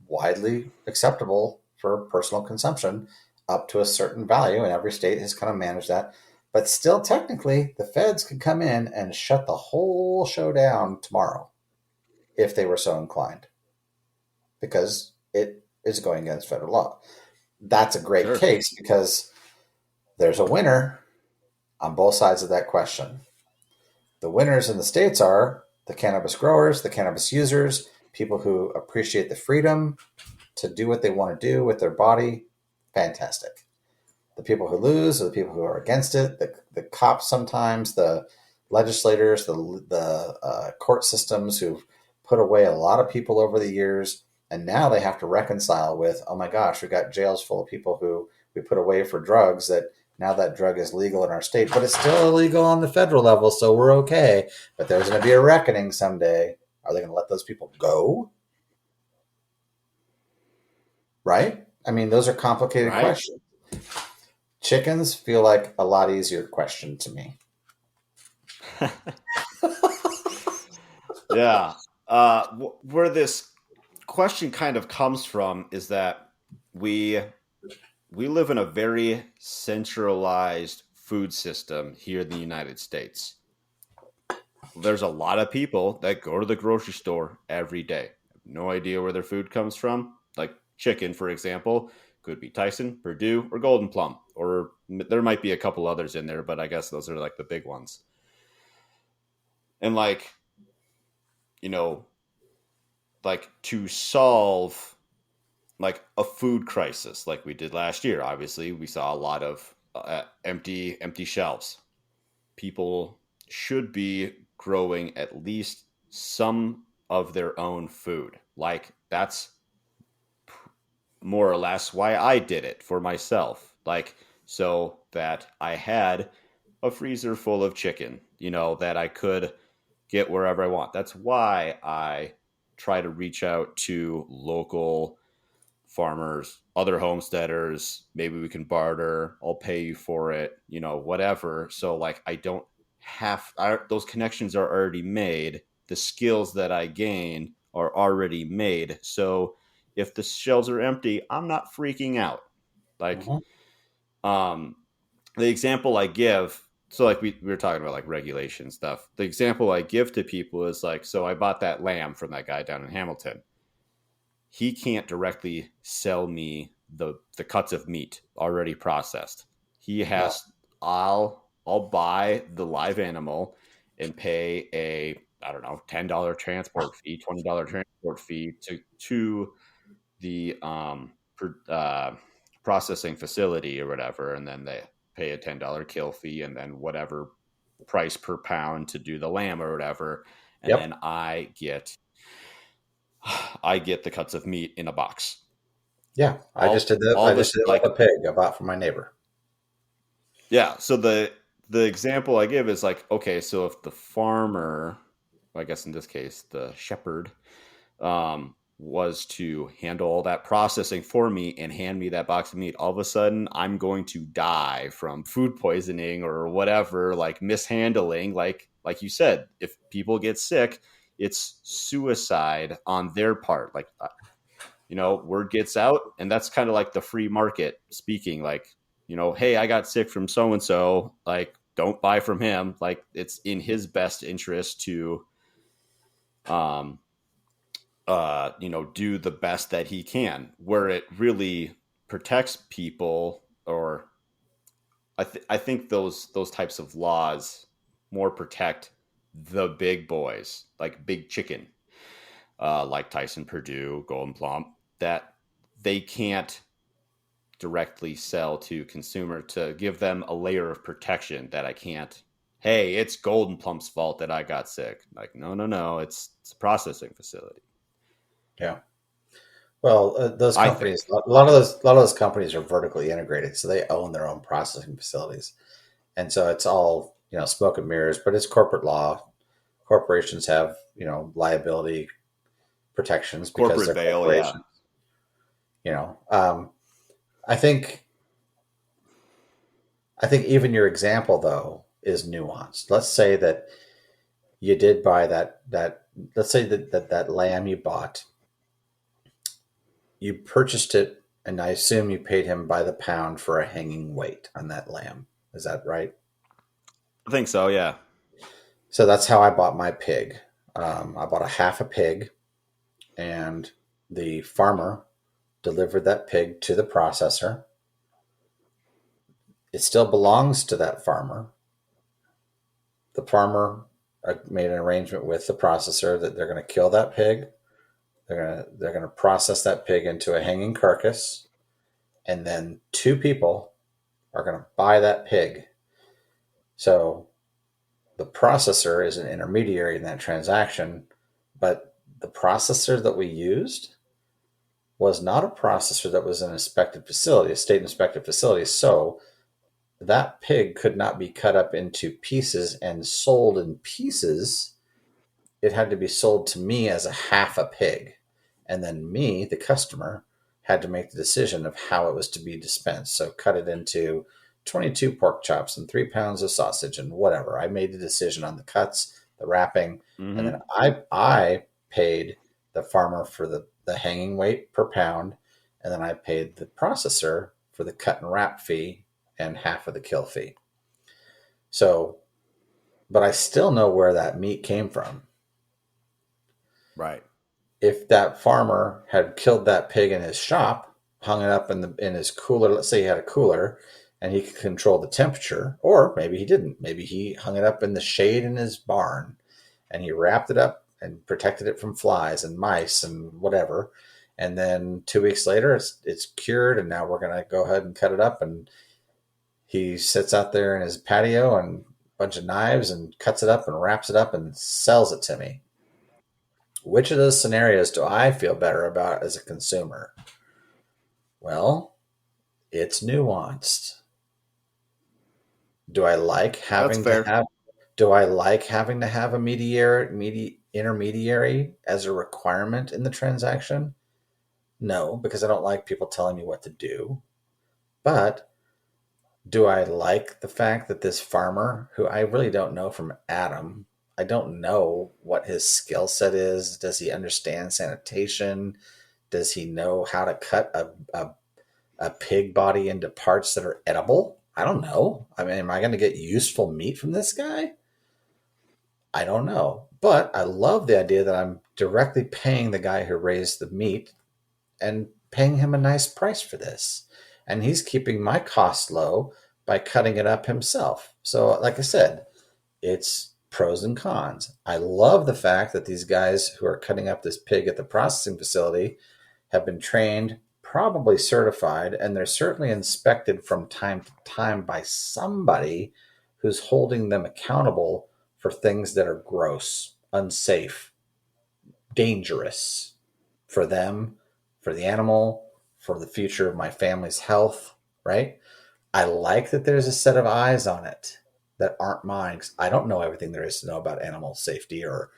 widely acceptable for personal consumption up to a certain value, and every state has kind of managed that. But still, technically, the feds could come in and shut the whole show down tomorrow if they were so inclined, because it is going against federal law. That's a great Sure. case because there's a winner on both sides of that question. The winners in the states are the cannabis growers, the cannabis users, people who appreciate the freedom to do what they want to do with their body. Fantastic. The people who lose are the people who are against it, the cops sometimes, the legislators, the court systems who've put away a lot of people over the years. And now they have to reconcile with, oh my gosh, we've got jails full of people who we put away for drugs that now that drug is legal in our state, but it's still illegal on the federal level, so we're okay. But there's going to be a reckoning someday. Are they going to let those people go? Right? I mean, those are complicated Right. questions. Chickens feel like a lot easier question to me. Yeah. Where this question kind of comes from is that we we live in a very centralized food system here in the United States. There's a lot of people that go to the grocery store every day. No idea where their food comes from. Like chicken, for example, could be Tyson, Purdue, or Golden Plum, or there might be a couple others in there, but I guess those are like the big ones. And like you know, like to solve like a food crisis like we did last year. Obviously, we saw a lot of empty shelves. People should be growing at least some of their own food. Like that's more or less why I did it for myself. Like so that I had a freezer full of chicken, that I could get wherever I want. That's why I try to reach out to local farmers, other homesteaders. Maybe we can barter. I'll pay you for it, whatever. So, like, I don't those connections are already made. The skills that I gain are already made. So, if the shelves are empty, I'm not freaking out. Like, Mhm. um, the example I give, so like we were talking about like regulation stuff. The example I give to people is like, so I bought that lamb from that guy down in Hamilton. He can't directly sell me the cuts of meat already processed. He No. has I'll buy the live animal and pay a I don't know, $10 transport fee, $20 transport fee to the processing facility or whatever, and then they pay a $10 kill fee, and then whatever price per pound to do the lamb or whatever, and Yep. then I get the cuts of meat in a box. Yeah. I just All did that. all I this just did it like with a pig I bought from my neighbor. yeah. So the example I give is like, okay, so if the farmer, I guess in this case the shepherd, was to handle all that processing for me and hand me that box of meat, all of a sudden I'm going to die from food poisoning or whatever, like mishandling. Like you said, if people get sick, it's suicide on their part. Like word gets out, and that's kind of like the free market speaking. Like hey, I got sick from so and so. Like don't buy from him. Like it's in his best interest to um do the best that he can. Where it really protects people, or I think those types of laws more protect the big boys, like Big Chicken, like Tyson Purdue, Golden Plump, that they can't directly sell to consumer, to give them a layer of protection that I can't. Hey, it's Golden Plump's fault that I got sick. Like, no, no, no. It's a processing facility. Yeah. Well, those I companies, think. a lot of those companies are vertically integrated, so they own their own processing facilities, and so it's all smoke and mirrors. But it's corporate law. Corporations have liability protections because Corporate they're veil, yeah. corporations. You know, I think even your example though is nuanced. Let's say that you did buy that. Let's say that lamb you bought, you purchased it, and I assume you paid him by the pound for a hanging weight on that lamb. Is that right? I think so, yeah. So that's how I bought my pig. I bought a half a pig, and the farmer delivered that pig to the processor. It still belongs to that farmer. The farmer made an arrangement with the processor that they're going to kill that pig. They're going to process that pig into a hanging carcass, and then two people are going to buy that pig. So the processor is an intermediary in that transaction, but the processor that we used was not a processor that was an inspected facility, a state inspected facility. So that pig could not be cut up into pieces and sold in pieces. It had to be sold to me as a half a pig. And then me, the customer, had to make the decision of how it was to be dispensed. So cut it into 22 pork chops and 3 pounds of sausage and whatever. I made the decision on the cuts, the wrapping, and then Hmm. I paid the farmer for the hanging weight per pound, and then I paid the processor for the cut and wrap fee and half of the kill fee. So, but I still know where that meat came from. Right. If that farmer had killed that pig in his shop, hung it up in his cooler, let's say he had a cooler and he could control the temperature, or maybe he didn't. Maybe he hung it up in the shade in his barn and he wrapped it up and protected it from flies and mice and whatever. And then 2 weeks later, it's cured, and now we're gonna go ahead and cut it up. And he sits out there in his patio and a bunch of knives and cuts it up and wraps it up and sells it to me. Which of those scenarios do I feel better about as a consumer? Well, it's nuanced. Do I like That's having to fair. have a intermediary as a requirement in the transaction? No, because I don't like people telling me what to do. But do I like the fact that this farmer, who I really don't know from Adam, I don't know what his skill set is. Does he understand sanitation? Does he know how to cut a pig body into parts that are edible? I don't know. I mean, am I going to get useful meat from this guy? I don't know. But I love the idea that I'm directly paying the guy who raised the meat and paying him a nice price for this. And he's keeping my costs low by cutting it up himself. So, like I said, it's pros and cons. I love the fact that these guys who are cutting up this pig at the processing facility have been trained, probably certified, and they're certainly inspected from time to time by somebody who's holding them accountable for things that are gross, unsafe, dangerous for them, for the animal, for the future of my family's health, right? I like that there's a set of eyes on it that aren't mine, 'cause I don't know everything there is to know about animal safety or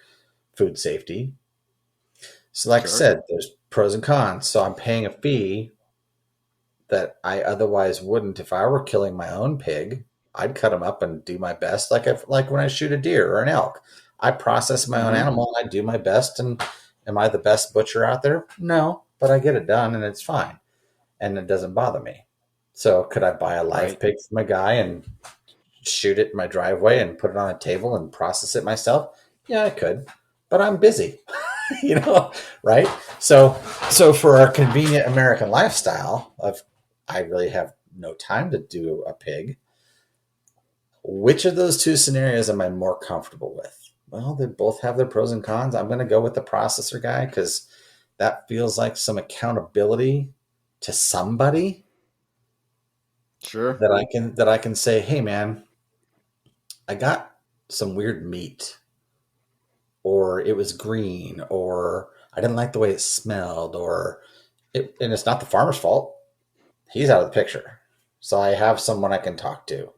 food safety. So, like I Sure. said, there's pros and cons. So, I'm paying a fee that I otherwise wouldn't if I were killing my own pig. I'd cut them up and do my best, like when I shoot a deer or an elk. I process my own Mm-hmm. animal and I do my best. And am I the best butcher out there? No, but I get it done and it's fine, and it doesn't bother me. So, could I buy a live Right. pig from a guy and shoot it in my driveway and put it on a table and process it myself? Yeah, I could, but I'm busy, you know, right? So, so for our convenient American lifestyle of, I really have no time to do a pig. Which of those two scenarios am I more comfortable with? Well, they both have their pros and cons. I'm going to go with the processor guy because that feels like some accountability to somebody Sure. that I can say, hey man, I got some weird meat, or it was green, or I didn't like the way it smelled, and it's not the farmer's fault. He's out of the picture. So I have someone I can talk to.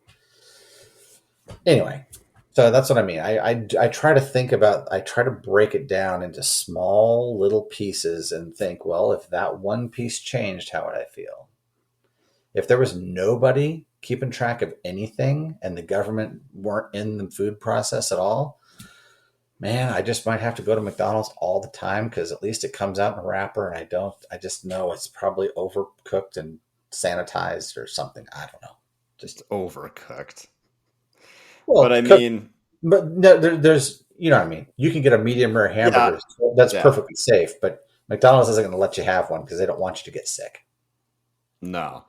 Anyway, so that's what I mean. I try to I try to break it down into small little pieces and think, well, if that one piece changed, how would I feel? If there was nobody keeping track of anything and the government weren't in the food process at all, man, I just might have to go to McDonald's all the time because at least it comes out in a wrapper and I just know it's probably overcooked and sanitized or something. I don't know. Just, It's overcooked. But well, I cooked, mean, but no, there's, you know what I mean? You can get a medium rare yeah, hamburger. That's yeah. perfectly safe, but McDonald's isn't going to let you have one because they don't want you to get sick. No.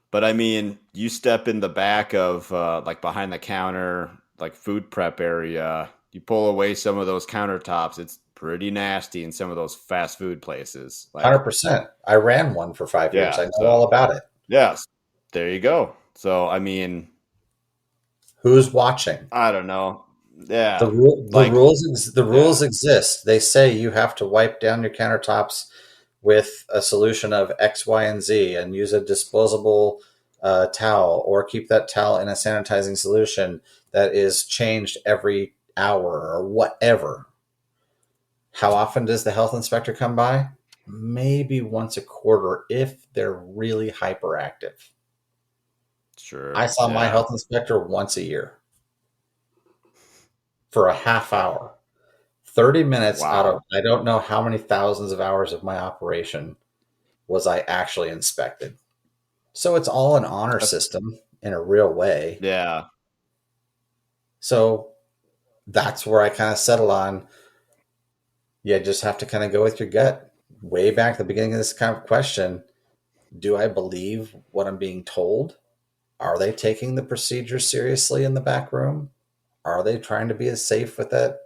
But I mean, you step in the back of like behind the counter, like food prep area, you pull away some of those countertops. It's pretty nasty in some of those fast food places. Like, 100%. I ran one for 5 years. yeah. I know all So, about it. yes, there you go. So, I mean, Who's watching? I don't know. The Yeah. rule, Like, the rules yeah. exist. They say you have to wipe down your countertops with a solution of X, Y, and Z, and use a disposable towel, or keep that towel in a sanitizing solution that is changed every hour or whatever. How often does the health inspector come by? Maybe once a quarter if they're really hyperactive. Sure. I saw my Yeah. health inspector once a year for a half hour. 30 minutes out of Wow. I don't know how many thousands of hours of my operation was I actually inspected. So it's all an honor That's, system in a real way. yeah. So that's where I kind of settle on. You just have to kind of go with your gut. Way back at the beginning of this kind of question, do I believe what I'm being told? Are they taking the procedure seriously in the back room? Are they trying to be as safe with the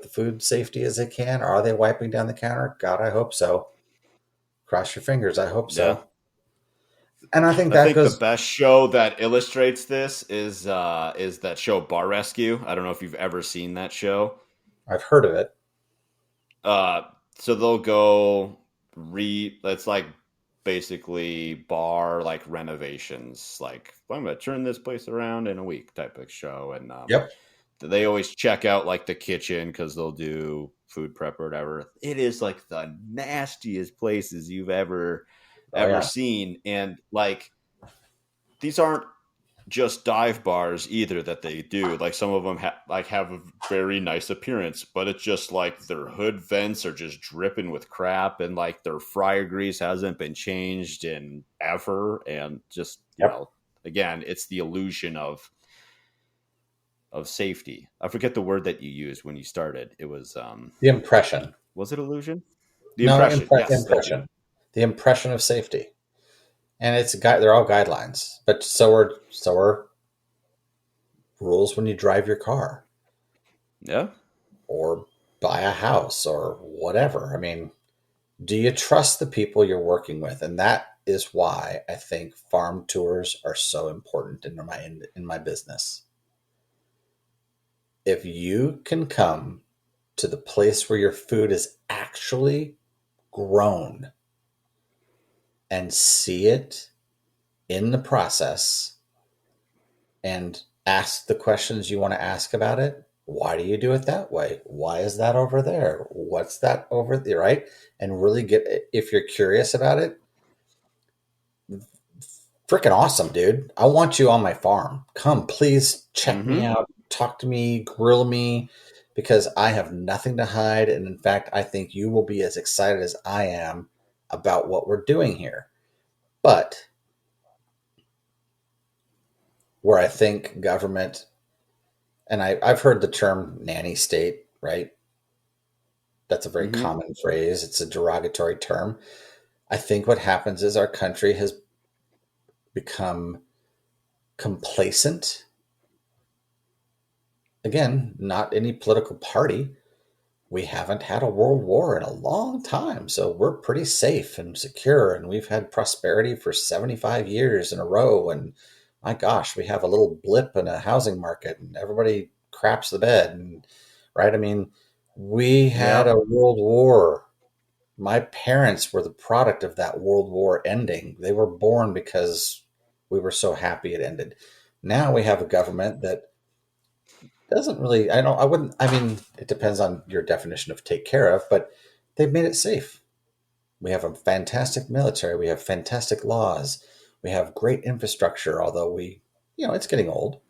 food safety as they can? Are they wiping down the counter? God, I hope so. Cross your fingers. I hope Yeah. so. And I think I that think the goes. best show that illustrates this is that show Bar Rescue. I don't know if you've ever seen that show. I've heard of it. Uh, so they'll go it's like basically bar like renovations. Like I'm gonna turn this place around in a week type of show, and Yep. they always check out like the kitchen because they'll do food prep or whatever. It is like the nastiest places you've Oh ever yeah. seen, and like these aren't just dive bars either that they do. Like some of them have a very nice appearance, but it's just like their hood vents are just dripping with crap, and like their fryer grease hasn't been changed in ever, and just Yep. again, it's the illusion of safety. I forget the word that you used when you started. It The impression. was it illusion? The No, impression. Yes, thank you. impression. The impression of safety. And it's a guide. They're all guidelines, but so are rules when you drive your car. Yeah. or buy a house or whatever. I mean, do you trust the people you're working with? And that is why I think farm tours are so important in my business. If you can come to the place where your food is actually grown and see it in the process and ask the questions you want to ask about it. Why do you do it that way? Why is that over there? What's that over there? Right? And really if you're curious about it, freaking awesome, dude. I want you on my farm. Come, please check me Mm-hmm. out, talk to me, grill me, because I have nothing to hide. And in fact, I think you will be as excited as I am about what we're doing here. But where I think government, and I've heard the term nanny state, right? That's a very Mm-hmm. common phrase. It's a derogatory term. I think what happens is our country has become complacent. Again, not any political party. We haven't had a world war in a long time. So we're pretty safe and secure. And we've had prosperity for 75 years in a row. And my gosh, we have a little blip in a housing market and everybody craps the bed. And right. I mean, we had a Yep. world war. My parents were the product of that world war ending. They were born because we were so happy it ended. Now we have a government that doesn't really, I wouldn't, I mean, it depends on your definition of take care of, but they've made it safe. We have a fantastic military. We have fantastic laws. We have great infrastructure, although it's getting old.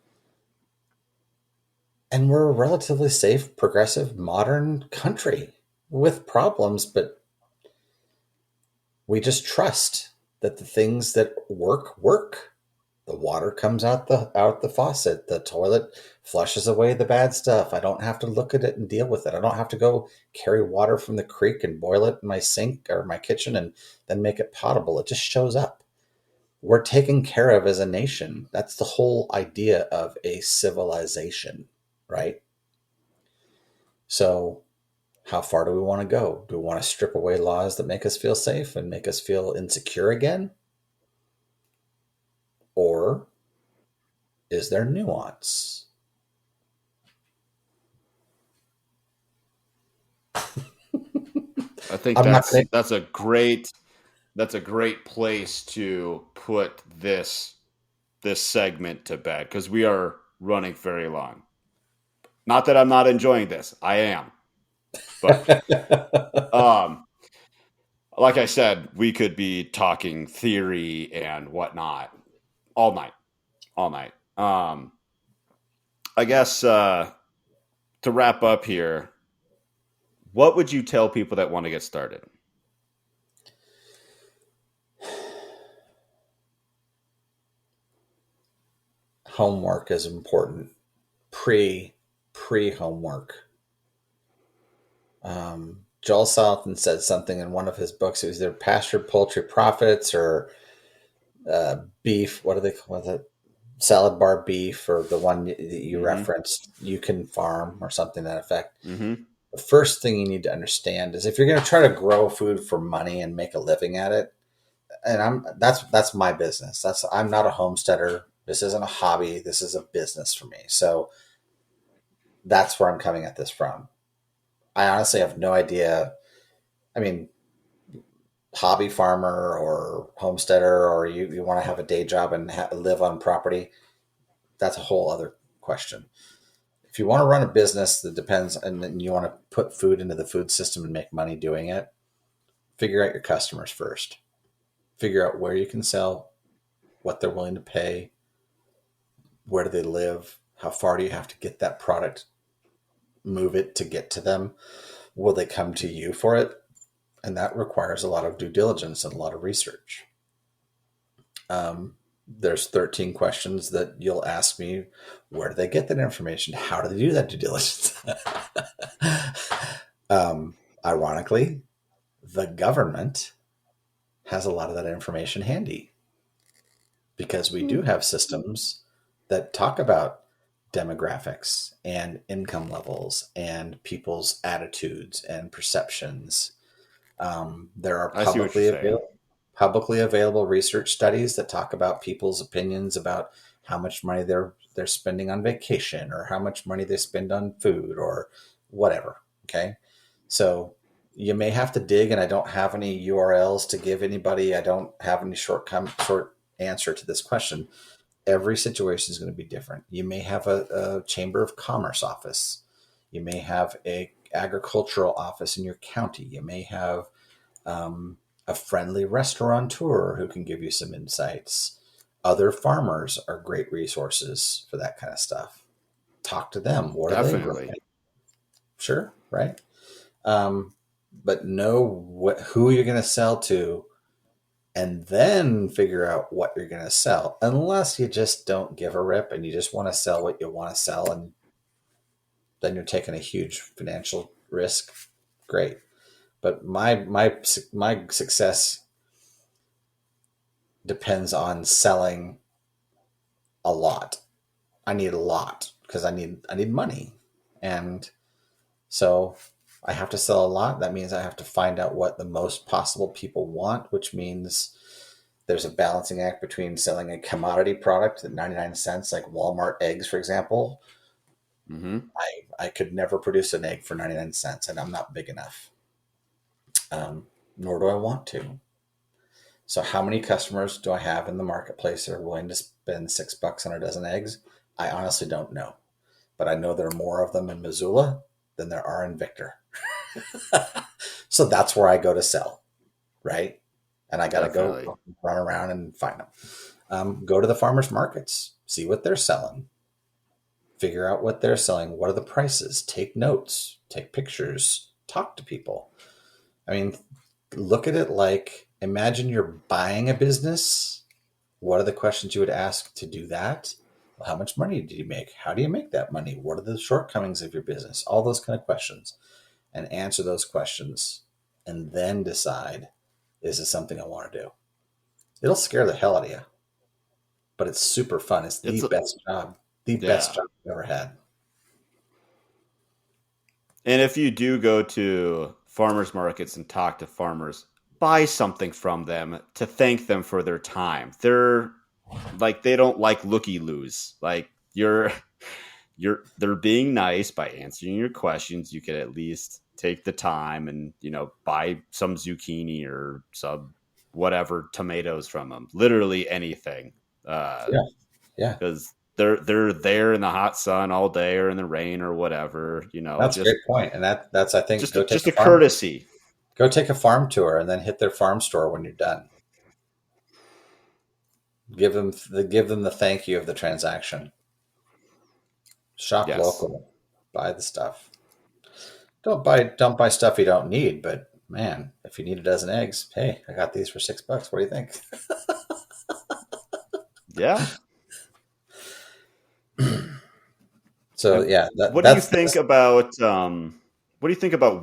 And we're a relatively safe, progressive, modern country with problems, but we just trust that the things that work. The water comes out the faucet. The toilet flushes away the bad stuff. I don't have to look at it and deal with it. I don't have to go carry water from the creek and boil it in my sink or my kitchen and then make it potable. It just shows up. We're taken care of as a nation. That's the whole idea of a civilization, right? So, how far do we want to go? Do we want to strip away laws that make us feel safe and make us feel insecure again? Or is there nuance? I think I'm not that's going to. that's a great that's a great place to put this segment to bed because we are running very long. Not that I'm not enjoying this. I am. But um like I said, we could be talking theory and whatnot all night. All night. I guess to wrap up here, what would you tell people that want to get started? Homework is important. Pre homework. Joel Salatin said something in one of his books. It was either pastured poultry profits or beef. What do they call it? Salad bar beef, or the one that you Mm-hmm. referenced. You can farm or something to that effect. Mm-hmm. The first thing you need to understand is if you're going to try to grow food for money and make a living at it, and that's my business. I'm not a homesteader. This isn't a hobby. This is a business for me. So that's where I'm coming at this from. I honestly have no idea. I mean, hobby farmer or homesteader, or you want to have a day job and live on property, that's a whole other question. If you want to run a business that depends and then you want to put food into the food system and make money doing it, figure out your customers first. Figure out where you can sell, what they're willing to pay, where do they live, how far do you have to get that product, move it to get to them. Will they come to you for it? And that requires a lot of due diligence and a lot of research. There's 13 questions that you'll ask me. Where do they get that information? How do they do that due diligence? Ironically, the government has a lot of that information handy because we do have systems that talk about demographics and income levels and people's attitudes and perceptions. There are I see what you're saying. publicly available research studies that talk about people's opinions about how much money they're spending on vacation or how much money they spend on food or whatever. Okay, so you may have to dig, and I don't have any URLs to give anybody. I don't have any short answer to this question. Every situation is going to be different. You may have a chamber of commerce office. You may have a agricultural office in your county. You may have a friendly restaurateur who can give you some insights. Other farmers are great resources for that kind of stuff. Talk to them. What are they growing? Definitely. Sure, right? Um, but know who you're going to sell to, and then figure out what you're going to sell. Unless you just don't give a rip and you just want to sell what you want to sell, and then you're taking a huge financial risk. Great, but my success depends on selling a lot. I need a lot because I need money, and so I have to sell a lot. That means I have to find out what the most possible people want, which means there's a balancing act between selling a commodity product at 99 cents, like Walmart eggs, for example. Hmm. I could never produce an egg for 99 cents, and I'm not big enough, nor do I want to. So, how many customers do I have in the marketplace that are willing to spend $6 on a dozen eggs? I honestly don't know, but I know there are more of them in Missoula than there are in Victor. So that's where I go to sell, right? And I got to go Definitely. run around and find them. Go to the farmers markets, see what they're selling, figure out what they're selling. What are the prices? Take notes, take pictures, talk to people. I mean, look at it like imagine you're buying a business. What are the questions you would ask to do that? Well, how much money did you make? How do you make that money? What are the shortcomings of your business? All those kind of questions, and answer those questions, and then decide, is this something I want to do? It'll scare the hell out of you, but it's super fun. It's It's the best yeah. job I've ever had. And if you do go to farmers markets and talk to farmers, buy something from them to thank them for their time. They're like they don't like looky loos. Like they're being nice by answering your questions. You could at least take the time and buy some zucchini or some whatever tomatoes from them. Literally anything, Yeah, yeah, because they're there in the hot sun all day or in the rain or whatever. that's a great point. And that's I think Just a courtesy. go take a farm tour and then hit their farm store when you're done. Give them the thank you of the transaction. Shop Yes. local, buy the stuff. Don't buy stuff you don't need. But man, if you need a dozen eggs, hey, I got these for $6. What do you think? Yeah. So And yeah, what do you think that's about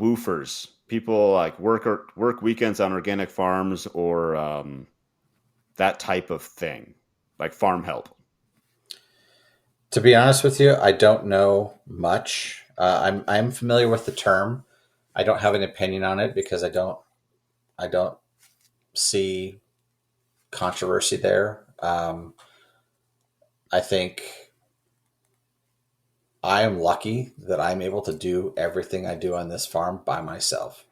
woofers? People like work weekends on organic farms or that type of thing, like farm help. to be honest with you, I don't know much. I'm familiar with the term. I don't have an opinion on it because I don't see controversy there. I think I am lucky that I'm able to do everything I do on this farm by myself.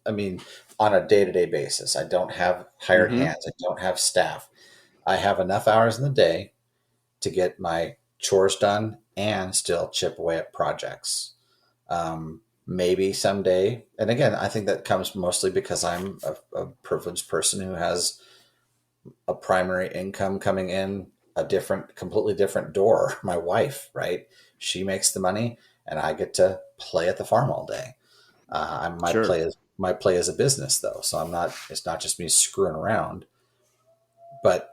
I mean, on a day to day basis. I don't have hired Hmm. hands. I don't have staff. I have enough hours in the day to get my chores done and still chip away at projects. Maybe someday, and again, I think that comes mostly because I'm a privileged person who has a primary income coming in completely different door. My wife, right? She makes the money, and I get to play at the farm all day. Sure. My play is a business though, so I'm not. It's not just me screwing around. But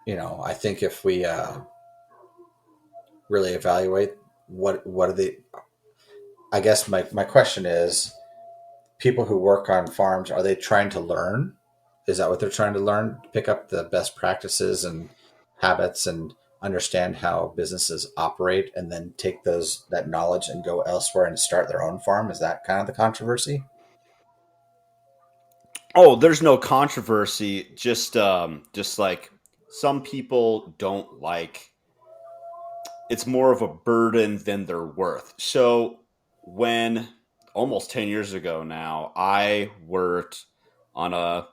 I think if we really evaluate what are the, I guess my question is, people who work on farms, are they trying to learn? Is that what they're trying to learn? Pick up the best practices and habits and understand how businesses operate and then take that knowledge and go elsewhere and start their own farm? Is that kind of the controversy? Oh, there's no controversy. Just like some people don't like. It's more of a burden than they're worth. So when almost 10 years ago now, I worked on a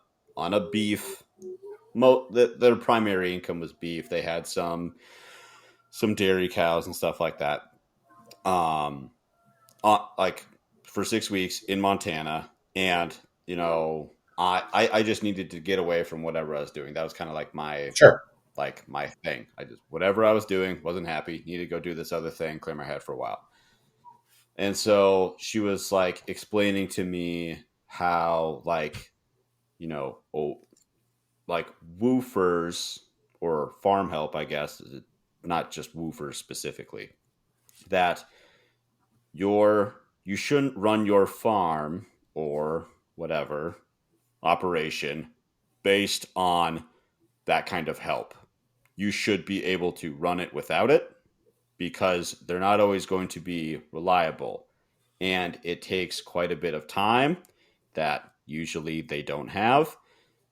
beef. Their primary income was beef. They had some dairy cows and stuff like that. Um, like for 6 weeks in Montana, and I just needed to get away from whatever I was doing. That was kind of Sure. like my thing. I just whatever I was doing wasn't happy. Needed to go do this other thing, clear my head for a while. And so she was like explaining to me how like woofers or farm help, I guess, not just woofers specifically, that you shouldn't run your farm or whatever operation based on that kind of help. You should be able to run it without it because they're not always going to be reliable. And it takes quite a bit of time that usually they don't have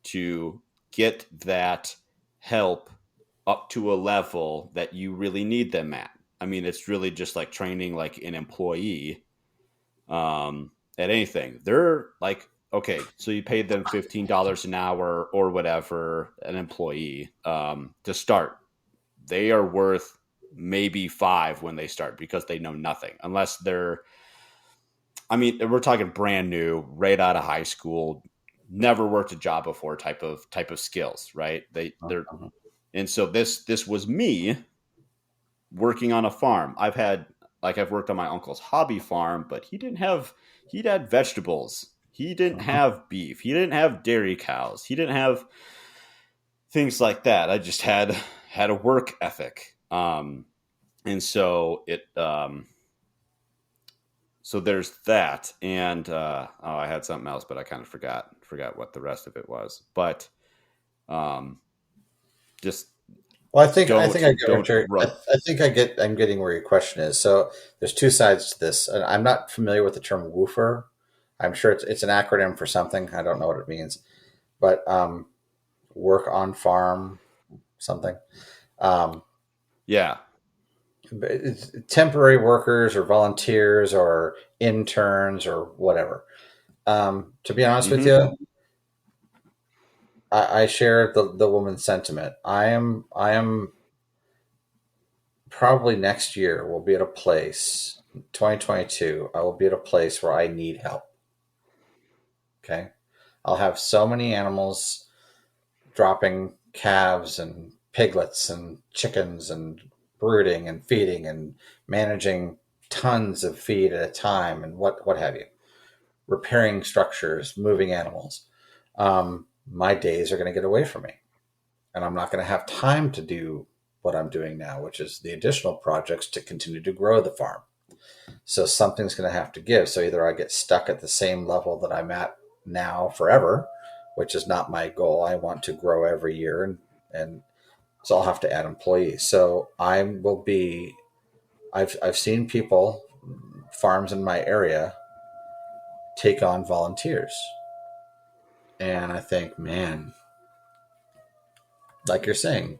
to get that help up to a level that you really need them at. I mean, it's really just like training like an employee at anything. They're like, okay, so you paid them $15 an hour or whatever, an employee to start. They are worth maybe five when they start because they know nothing, unless they're. I mean, we're talking brand new, right out of high school, never worked a job before type of skills, right? They're Mhm. and so this was me working on a farm. I've worked on my uncle's hobby farm, but he'd had vegetables. He didn't Mhm. have beef. He didn't have dairy cows. He didn't have things like that. I just had a work ethic. And so so there's that. And I had something else, but I kind of forgot what the rest of it was. But um, just Well, I think I get what don't you're. run. I think I'm getting where your question is. So there's two sides to this, and I'm not familiar with the term woofer. I'm sure it's an acronym for something. I don't know what it means, but work on farm something. Um, Yeah. but it's temporary workers or volunteers or interns or whatever. To be honest with Mm-hmm. you, I share the woman's sentiment. I am probably next year we'll be at a place 2022 I will be at a place where I need help. Okay, I'll have so many animals dropping calves and piglets and chickens and brooding and feeding and managing tons of feed at a time and what have you, repairing structures, moving animals. My days are going to get away from me, and I'm not going to have time to do what I'm doing now, which is the additional projects to continue to grow the farm. So something's going to have to give. So either I get stuck at the same level that I'm at now forever, which is not my goal. I want to grow every year, and so I'll have to add employees. So I will be. I've seen people, farms in my area, take on volunteers, and I think, man, like you're saying,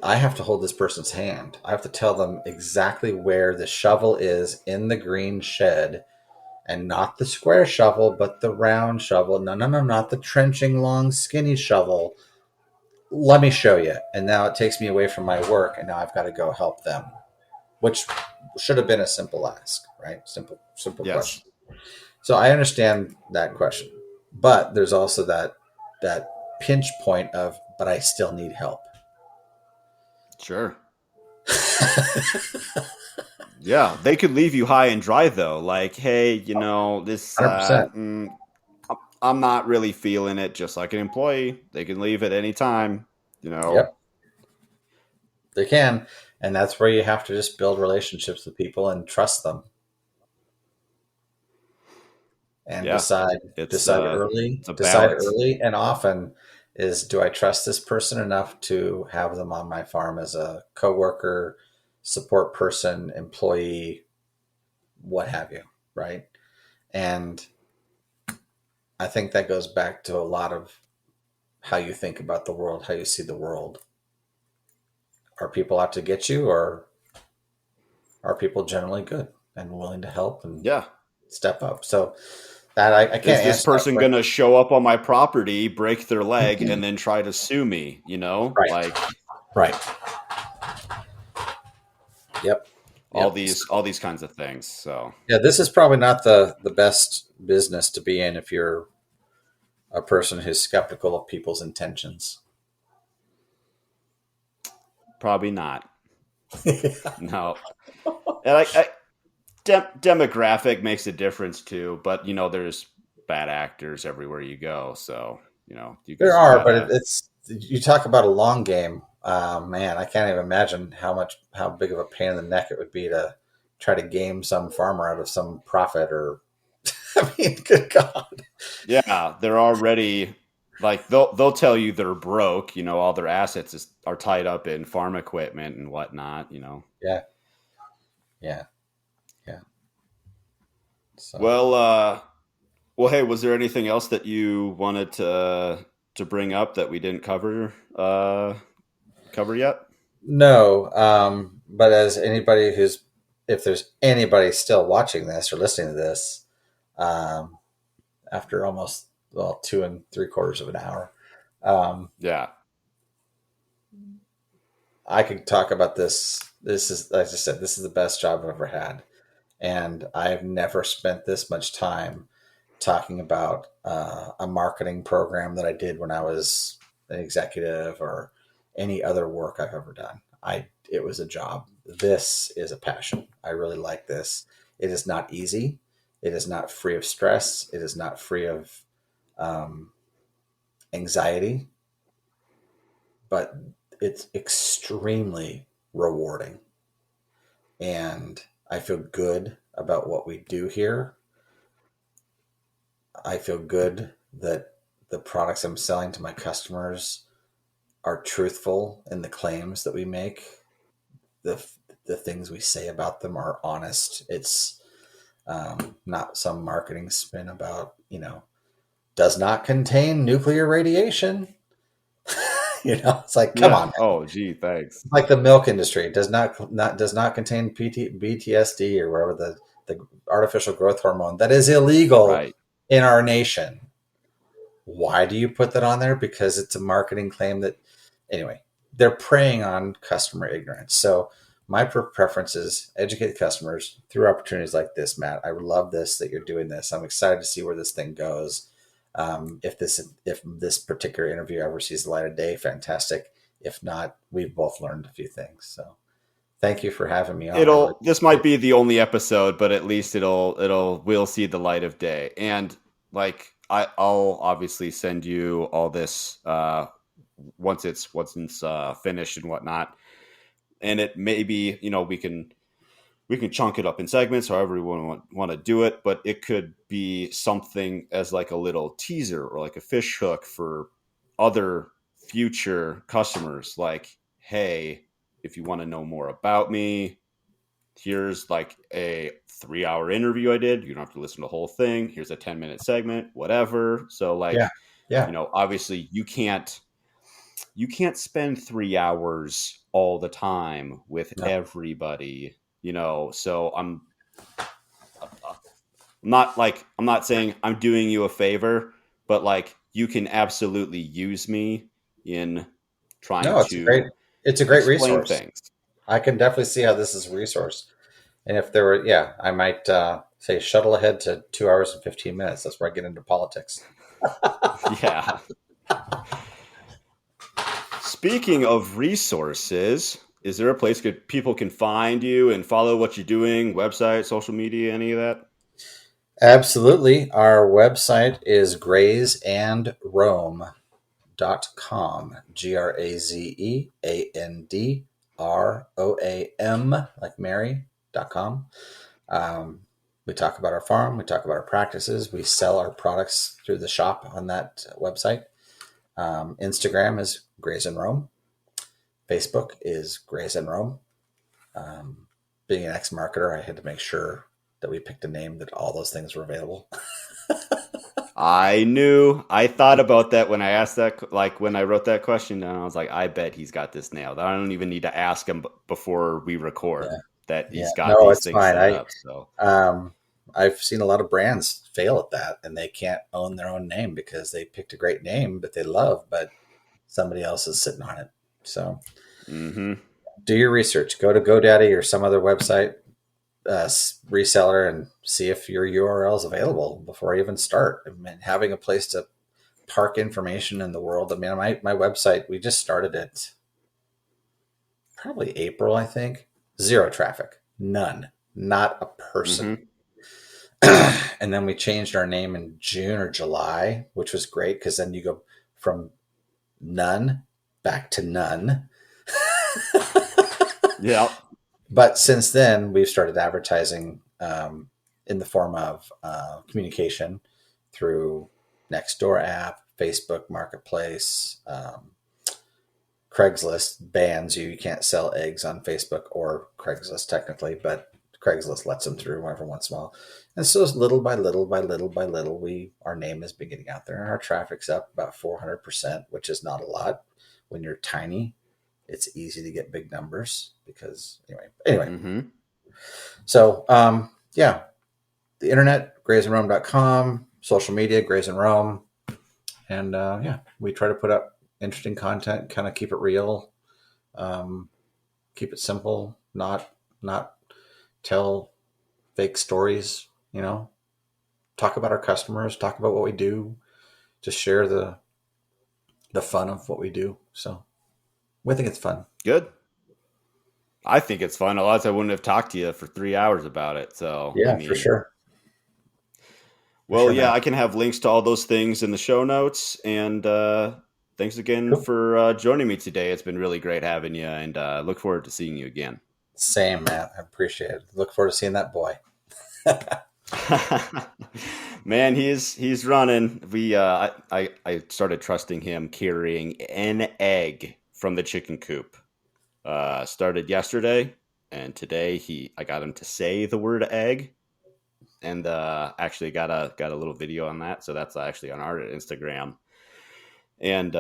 I have to hold this person's hand. I have to tell them exactly where the shovel is in the green shed, and not the square shovel, but the round shovel. No, no, no, not the trenching, long, skinny shovel. Let me show you. And now it takes me away from my work, and now I've got to go help them, which should have been a simple ask, right? Simple Yes. question. So I understand that question, but there's also that pinch point of, but I still need help. Sure. Yeah, they could leave you high and dry though. Like, hey, this 100%. I'm not really feeling it. Just like an employee, they can leave at any time. You know. Yep, they can. And that's where you have to just build relationships with people and trust them, and Yeah, decide it's decide uh, early it's a decide balance. early and often. is, do I trust this person enough to have them on my farm as a coworker, support person, employee, what have you, right? And I think that goes back to a lot of how you think about the world, how you see the world. Are people out to get you, or are people generally good and willing to help and Yeah. step up? So that I Is can't this answer that person question. going to show up on my property, break their leg, and then try to sue me? You know, Right. like Right. Yep. all Yep. these kinds of things. So Yeah, this is probably not the best business to be in if you're a person who's skeptical of people's intentions. probably not. Yeah. No, and demographic makes a difference too. But there's bad actors everywhere you go. So you There just are, but gotta. it's you talk about a long game. Man, I can't even imagine how big of a pain in the neck it would be to try to game some farmer out of some profit. Or I mean, good God. Yeah, they're already like they'll tell you they're broke. All their assets are tied up in farm equipment and whatnot. Yeah, yeah, yeah. So Well, hey, was there anything else that you wanted to bring up that we didn't cover yet? no, but as anybody who's, if there's anybody still watching this or listening to this, um, after almost, well, 2 3/4 of an hour, um, Yeah, I could talk about this. This is, as I said, this is the best job I've ever had, and I've never spent this much time talking about a marketing program that I did when I was an executive, or any other work I've ever done. It was a job. This is a passion. I really like this. It is not easy. It is not free of stress. It is not free of um, anxiety, but it's extremely rewarding. And I feel good about what we do here. I feel good that the products I'm selling to my customers are truthful in the claims that we make. The the things we say about them are honest. It's not some marketing spin about, does not contain nuclear radiation. It's like, come yeah. on, man. Oh, gee, thanks. It's like the milk industry. It does not contain BTSD, or whatever, the artificial growth hormone that is illegal Right. in our nation. Why do you put that on there? Because it's a marketing claim that, anyway, they're preying on customer ignorance. So my preference is educate customers through opportunities like this, Matt. I love this, that you're doing this. I'm excited to see where this thing goes. If this particular interview ever sees the light of day, fantastic. If not, we've both learned a few things. So thank you for having me on. I really This might be the only episode, but at least will see the light of day. And like I'll obviously send you all this once it's finished and whatnot. And it maybe we can chunk it up in segments, however we want to do it. But it could be something as like a little teaser or like a fish hook for other future customers. Like, hey, if you want to know more about me, here's like a 3-hour interview I did. You don't have to listen to the whole thing. Here's a 10-minute segment, whatever. So yeah, like, yeah, obviously you can't spend 3 hours all the time with no, everybody, so I'm not saying I'm doing you a favor, but like you can absolutely use me in trying no. to It's a great explain resource. things. I can definitely see how this is a resource. And if there were, yeah, I might say shuttle ahead to 2 hours and 15 minutes. That's where I get into politics. Yeah. Speaking of resources, is there a place people can find you and follow what you're doing? Website, social media, any of that? Absolutely. Our website is grazeandroam.com. GrazeandRoam, like Mary.com. We talk about our farm. We talk about our practices. We sell our products through the shop on that website. Instagram is Graze and Rome. Facebook is Graze and Rome. Um, Being an ex-marketer, I had to make sure that we picked a name that all those things were available. I thought about that when I asked that, like when I wrote that question, and I was like, I bet he's got this nailed. I don't even need to ask him before we record Yeah, that yeah. he's got No, these it's things fine. set up. So, Um, I've seen a lot of brands fail at that, and they can't own their own name because they picked a great name that they love, but somebody else is sitting on it. So mm-hmm. do your research. Go to GoDaddy or some other website reseller and see if your URL is available before I even start. I mean, having a place to park information in the world. I mean, my website, we just started it probably April, I think. Zero traffic, none, not a person. Mm-hmm. And then we changed our name in June or July, which was great because then you go from none back to none. Yeah. But since then, we've started advertising in the form of communication through Nextdoor app, Facebook Marketplace, Craigslist bans you. You can't sell eggs on Facebook or Craigslist technically, but Craigslist lets them through every once in a while. And so little by little by little by little, our name has been getting out there, and our traffic's up about 400%, which is not a lot. When you're tiny, it's easy to get big numbers because anyway. Mm-hmm. So yeah, the internet, grazeandrome.com, social media, Graze and Rome. And yeah, we try to put up interesting content, kind of keep it real, um, keep it simple, not tell fake stories. Talk about our customers, talk about what we do, just share the fun of what we do. So we think it's fun. Good. I think it's fun. Otherwise, I wouldn't have talked to you for 3 hours about it. So, I Yeah, for mean, sure, for well, sure, yeah, man. I can have links to all those things in the show notes. And thanks again Cool. for joining me today. It's been really great having you, and look forward to seeing you again. Same, man. I appreciate it. Look forward to seeing that boy. Man, he's running. I started trusting him carrying an egg from the chicken coop. Started yesterday, and today I got him to say the word egg, and actually got a little video on that. So that's actually on our Instagram. And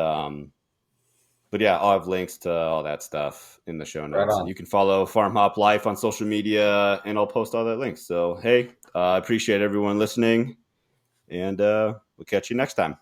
but yeah, I'll have links to all that stuff in the show Right notes, and on. you can follow Farm Hop Life on social media, and I'll post all that links. So hey, I appreciate everyone listening, and we'll catch you next time.